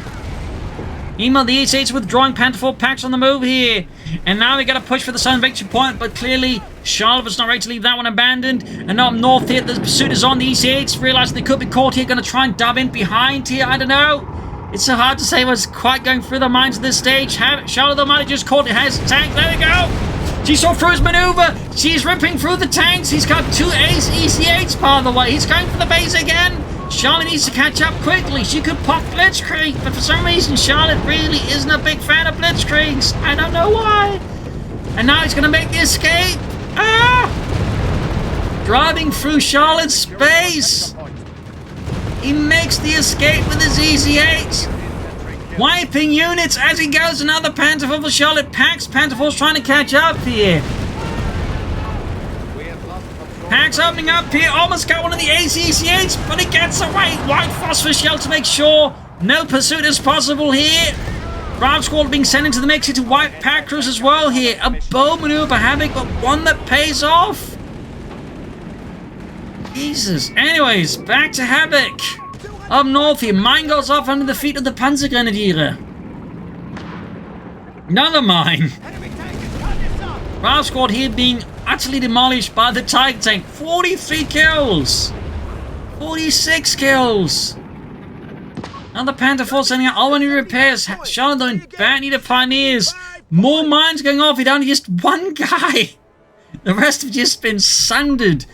Meanwhile, the EC8's withdrawing. Panther 4 Packs on the move here. And now they got to push for the southern victory point, but clearly Charlotte was not ready to leave that one abandoned. And now up north here, the pursuit is on. The EC8's realizing they could be caught here, going to try and dub in behind here. I don't know. It's so hard to say what's quite going through their minds at this stage. Charlotte, though, might have just caught it. Has a tank. There we go. She saw through his maneuver. She's ripping through the tanks. He's got 2 ace EC8s, by the way. He's going for the base again. Charlotte needs to catch up quickly. She could pop Blitzkrieg, but for some reason, Charlotte really isn't a big fan of Blitzkriegs. I don't know why. And now he's going to make the escape. Ah! Driving through Charlotte's space. He makes the escape with his EC8. Wiping units as he goes. Another Panther for Charlotte. Pax. Panther Force trying to catch up here. Pax opening up here. Almost got one of the ACCH, but he gets away. White phosphor shell to make sure no pursuit is possible here. Bravo Squad being sent into the mix here to wipe Pack Crews as well here. A bold maneuver by Havoc, but one that pays off. Jesus. Anyways, back to Havoc. Up north here, mine goes off under the feet of the Panzergrenadiere. Another mine. Bravo Squad here being utterly demolished by the Tiger Tank. 43 kills. 46 kills. Another Panther Force sending out all any repairs. Charlotte though in bad need of pioneers. More mines going off. He down to just one guy. The rest have just been sundered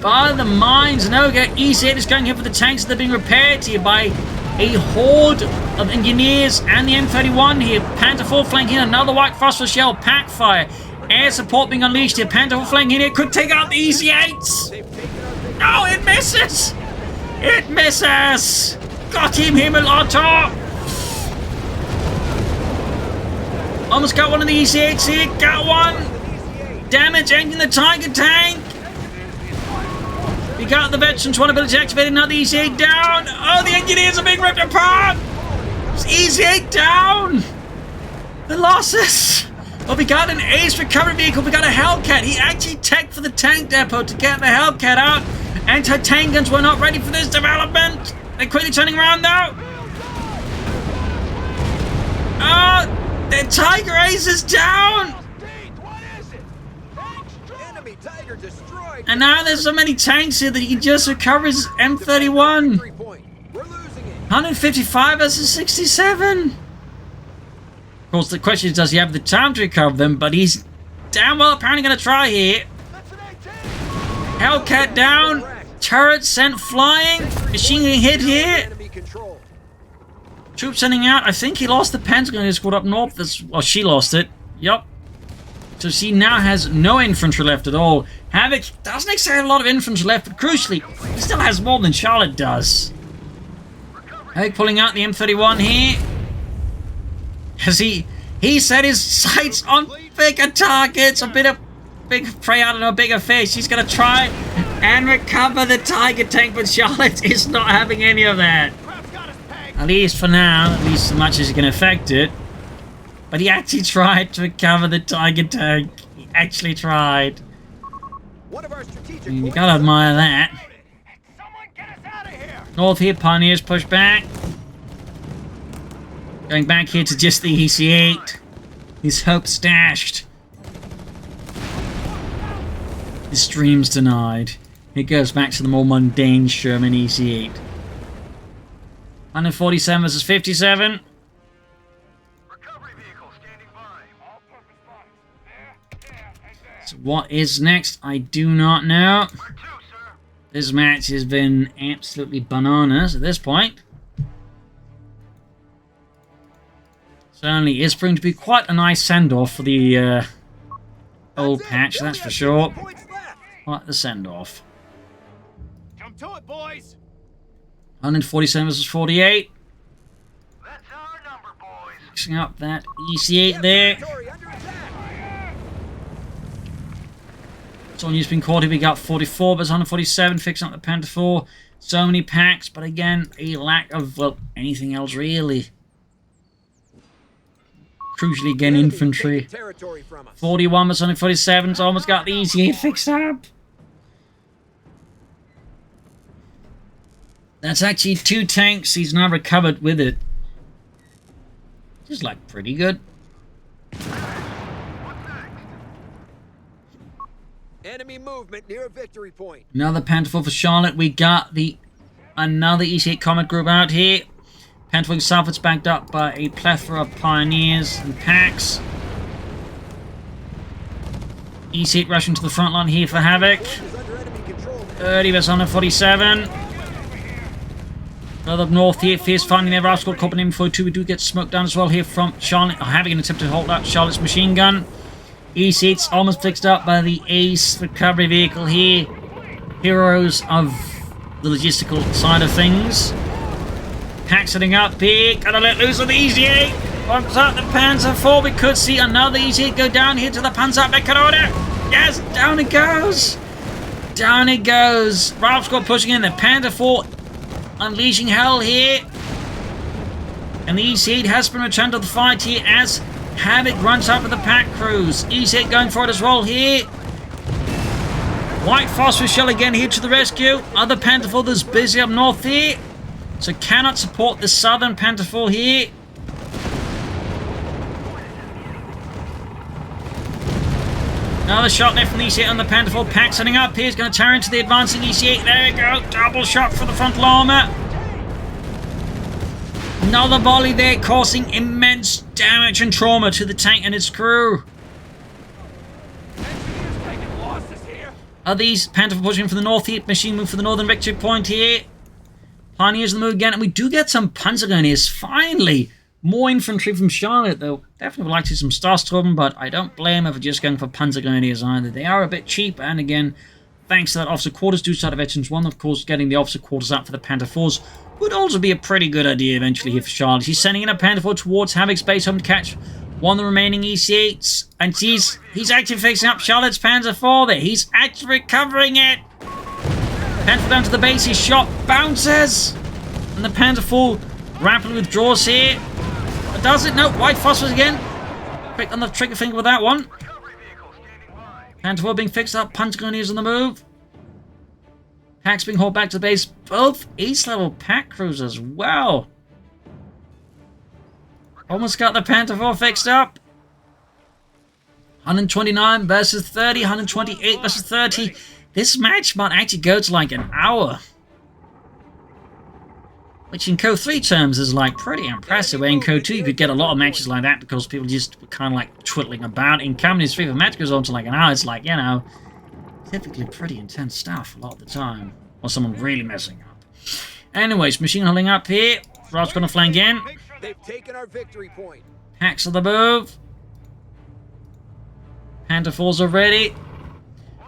by the mines. No, EC8 is going here for the tanks that are being repaired here by a horde of engineers and the M31 here. Panther 4 flanking another white phosphor shell. Pack fire. Air support being unleashed here. Panther 4 flanking here. Could take out the EC8s. No, it misses. It misses. Got him, Himmelotto. Almost got one of the EC8s here. Got one. Damage engine the Tiger Tank. We got the veterans one ability activated. Now the EC8 down. Oh, the engineers are being ripped apart. It's EC8 down. The losses. Well, we got an ace recovery vehicle. We got a Hellcat. He actually teched for the tank depot to get the Hellcat out. Anti-tank guns were not ready for this development. They're quickly turning around now. Oh, the Tiger Ace is down. And now there's so many tanks here that he can just recover his M31. 155 versus 67. Of course, the question is, does he have the time to recover them? But he's damn well apparently going to try here. Hellcat down. Turret sent flying. Machine gun hit here. Troops sending out. I think he lost the Pentagon squad up north. Well, she lost it. Yup. So she now has no infantry left at all. Havoc doesn't exactly have a lot of infantry left, but crucially, he still has more than Charlotte does. Havoc pulling out the M31 here. As he set his sights on bigger targets, a bit of big prey out of a bigger fish. He's going to try and recover the Tiger Tank, but Charlotte is not having any of that. At least for now, at least as much as he can affect it. But he actually tried to recover the Tiger Tank. He actually tried. You gotta admire that. North here, Pioneers push back. Going back here to just the EC8. His hope stashed. His dreams denied. It goes back to the more mundane Sherman EC8. 147 versus 57. So what is next? I do not know. This match has been absolutely bananas at this point. Certainly is proving to be quite a nice send-off for the old patch, that's for sure. What the send-off. Jump to it, boys. 147 versus 48. That's our number, boys. Mixing up that EC8 there. Sonya's been caught here. We got 44 versus 147, fixing up the Panther 4. So many packs, but again, a lack of, well, anything else really. Crucially, again, infantry. 41 versus 147, so almost got the EC8 fixed up. That's actually 2 tanks he's now recovered with it. Just like pretty good. Enemy movement near a victory point. Another Panther 4 for Charlotte. We got another EC8 Comet group out here. Panther 4 southwards backed up by a plethora of Pioneers and Packs. EC8 rushing to the front line here for Havoc. 30 versus 147. Further up north here, fierce finding their rascal copper name 42. We do get smoked down as well here from Charlotte. Having an attempt to hold out Charlotte's machine gun. E6 almost fixed up by the Ace recovery vehicle here. Heroes of the logistical side of things. Pack setting up here. Gonna let loose on the Easy-8. Bumps up the Panzer IV. We could see another Easy-8 go down here to the Panzerabwehrkanone. Yes, down it goes. Down it goes. Ralph Squad pushing in. The Panther IV unleashing hell here. And the Easy-8 has been returned to the fight here as Havoc runs up with the pack crews. Easy-8 going for it as well here. White phosphorus shell again here to the rescue. Other Panther IV that's busy up north here. So cannot support the southern Panther IV here. Another shot left from the Easy-8 on the Panther IV. Pack setting up here. He's going to tear into the advancing Easy-8. There you go. Double shot for the frontal armor. Another volley there, causing immense damage and trauma to the tank and its crew. Are these Panther pushing from the north here? Machine move for the northern victory point here. Pioneers on the move again, and we do get some Panzergrenadiers finally. More infantry from Charlotte, though. Definitely would like to see some Starstorm, but I don't blame her for just going for Panzergrenadiers either. They are a bit cheap, and again, thanks to that officer quarters due to Veterans 1, of course, getting the officer quarters up for the Panther IVs would also be a pretty good idea eventually here for Charlotte. He's sending in a Panther IV towards Havoc's base home to catch one of the remaining EC8s, and he's actually fixing up Charlotte's Panzer IV there. He's actually recovering it. Panther down to the base, his shot bounces, and the Panther IV rapidly withdraws here. Does it? No, white phosphorus again. Quick on the trigger finger with that one. Panther IV being fixed up, Panzergrenadiers on the move. Packs being hauled back to the base. Both East-level pack crews as well. Almost got the Panther IV fixed up. 129 versus 30, 128 versus 30. This match might actually go to like an hour. Which in CoH3 terms is like pretty impressive. Where in CoH2 you could get a lot of matches like that because people just were kind of like twiddling about. In Communist 3, if a match goes on to like an hour, it's like, you know, typically pretty intense stuff a lot of the time. Or someone really messing up. Anyways, machine holding up here. Rod's gonna flank in. They've taken our victory point. Packs on the move. Panther IVs are ready.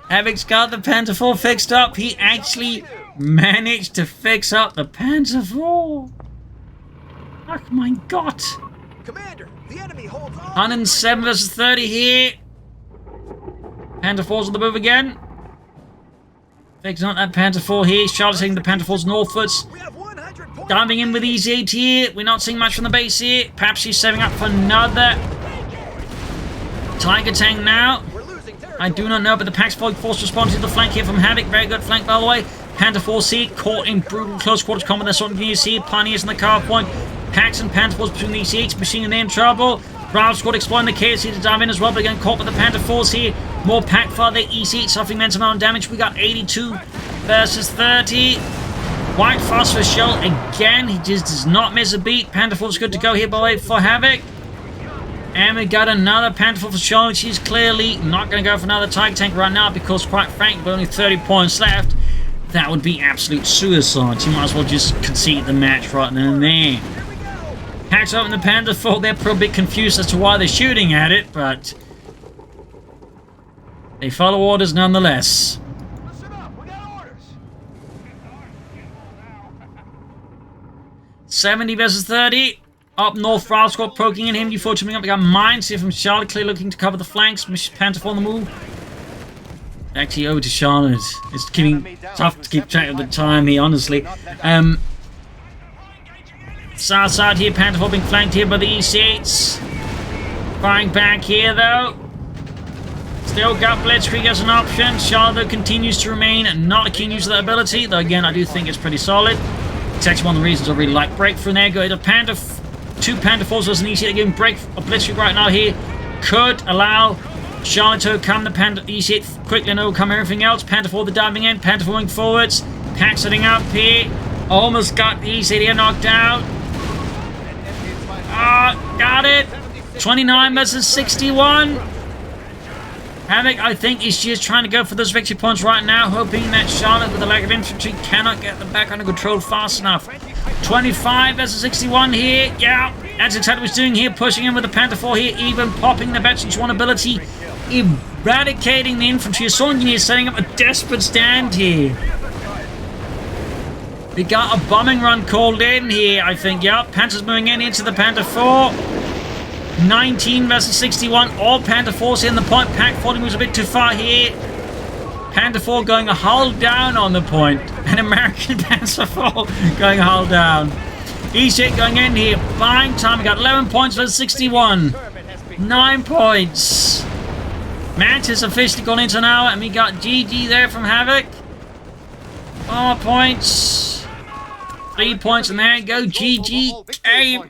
Havoc's got the Panther IV fixed up. He actually managed to fix up the Panther IV. Oh my god. Commander, the enemy holds on. 107 versus 30 here. Panther IVs on the move again. Fixing up that Panther IV here. Charlotte's taking the Panther IVs northwards. Diving in with Easy-8 here. We're not seeing much from the base here. Perhaps she's setting up for another Tiger tank now. I do not know, but the Pax force responding to the flank here from Havoc. Very good flank, by the way. Panther IV caught in brutal close quarters combat. That's what you see. Pioneers in the car point. Pax and Panther IVs between the EC8s. Machine and they in trouble. Bravo squad exploring the KSC to dive in as well, but again caught by the Panther IVs here. More pack fire. The EC8 suffering immense amount of damage. We got 82 versus 30. White phosphorus shell again. He just does not miss a beat. Panther IV's good to go here, by the way, for Havoc. And we got another Panther IV for Charlotte. She's clearly not going to go for another Tiger tank right now because, quite frankly, with only 30 points left, that would be absolute suicide. You might as well just concede the match right then and there. Hacks open the Panther IV. They're probably a bit confused as to why they're shooting at it, but they follow orders nonetheless. 70 versus 30. Up north, Ralph squad poking in him. U4 coming up. We got mines here from Charlotte, clearly looking to cover the flanks. Panther IV on the move. Actually, over to Charlotte. It's getting tough to keep track of the time here, honestly. South side here, Panther IV being flanked here by the EC8s. Firing back here, though. Still got Blitzkrieg as an option. Charlotte, though, continues to remain not a keen use of that ability, though, again, I do think it's pretty solid. It's actually one of the reasons I really like Breakthrough there. Go to Panther. Two Panther IVs versus an EC8 giving break a Blitzkrieg right now here. Could allow Charlotte to overcome the Panther EC8 quickly and overcome everything else. Panther IV the diving in. Panther IV going forwards. Pack setting up here. Almost got the EC8 here knocked out. Got it. 29 versus 61. Havoc, I think, is just trying to go for those victory points right now, hoping that Charlotte, with the lack of infantry, cannot get them back under control fast enough. 25 versus 61 here. Yeah, that's exactly what he's doing here, pushing in with the Panther IV here, even popping the Veterans 1 ability, eradicating the infantry. Assault engineers setting up a desperate stand here. We got a bombing run called in here, I think. Yep, Panthers moving in into the Panther 4. 19 versus 61. All Panther 4's in the point. Pack 40 moves a bit too far here. Panther 4 going a hull down on the point. And American Panther 4 going a hull down. E8 going in here. Buying time. We got 11 points versus 61. 9 points. Mantis officially gone into now. And we got GG there from Havoc. 4 points. 3 points. And there you go. GG. Game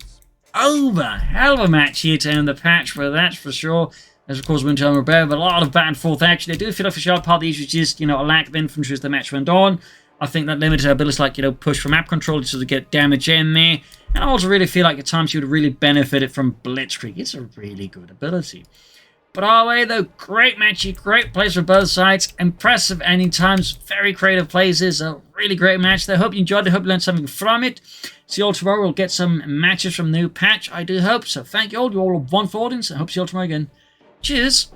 over. Hell of a match here to end the patch, but that's for sure. As of course, we're going to but a lot of back and forth action. I do feel like for sure part of the issue is just, a lack of infantry as the match went on. I think that limited abilities like, push from map control to get damage in there. And I also really feel like at times you would really benefited from Blitzkrieg. It's a really good ability. But our way though, great match here, great plays for both sides. Impressive ending times, very creative plays. It's a really great match there. Hope you enjoyed it, hope you learned something from it. See you all tomorrow. We'll get some matches from the new patch, I do hope. So thank you all. You all have wonderful audience. I hope to see you all tomorrow again. Cheers.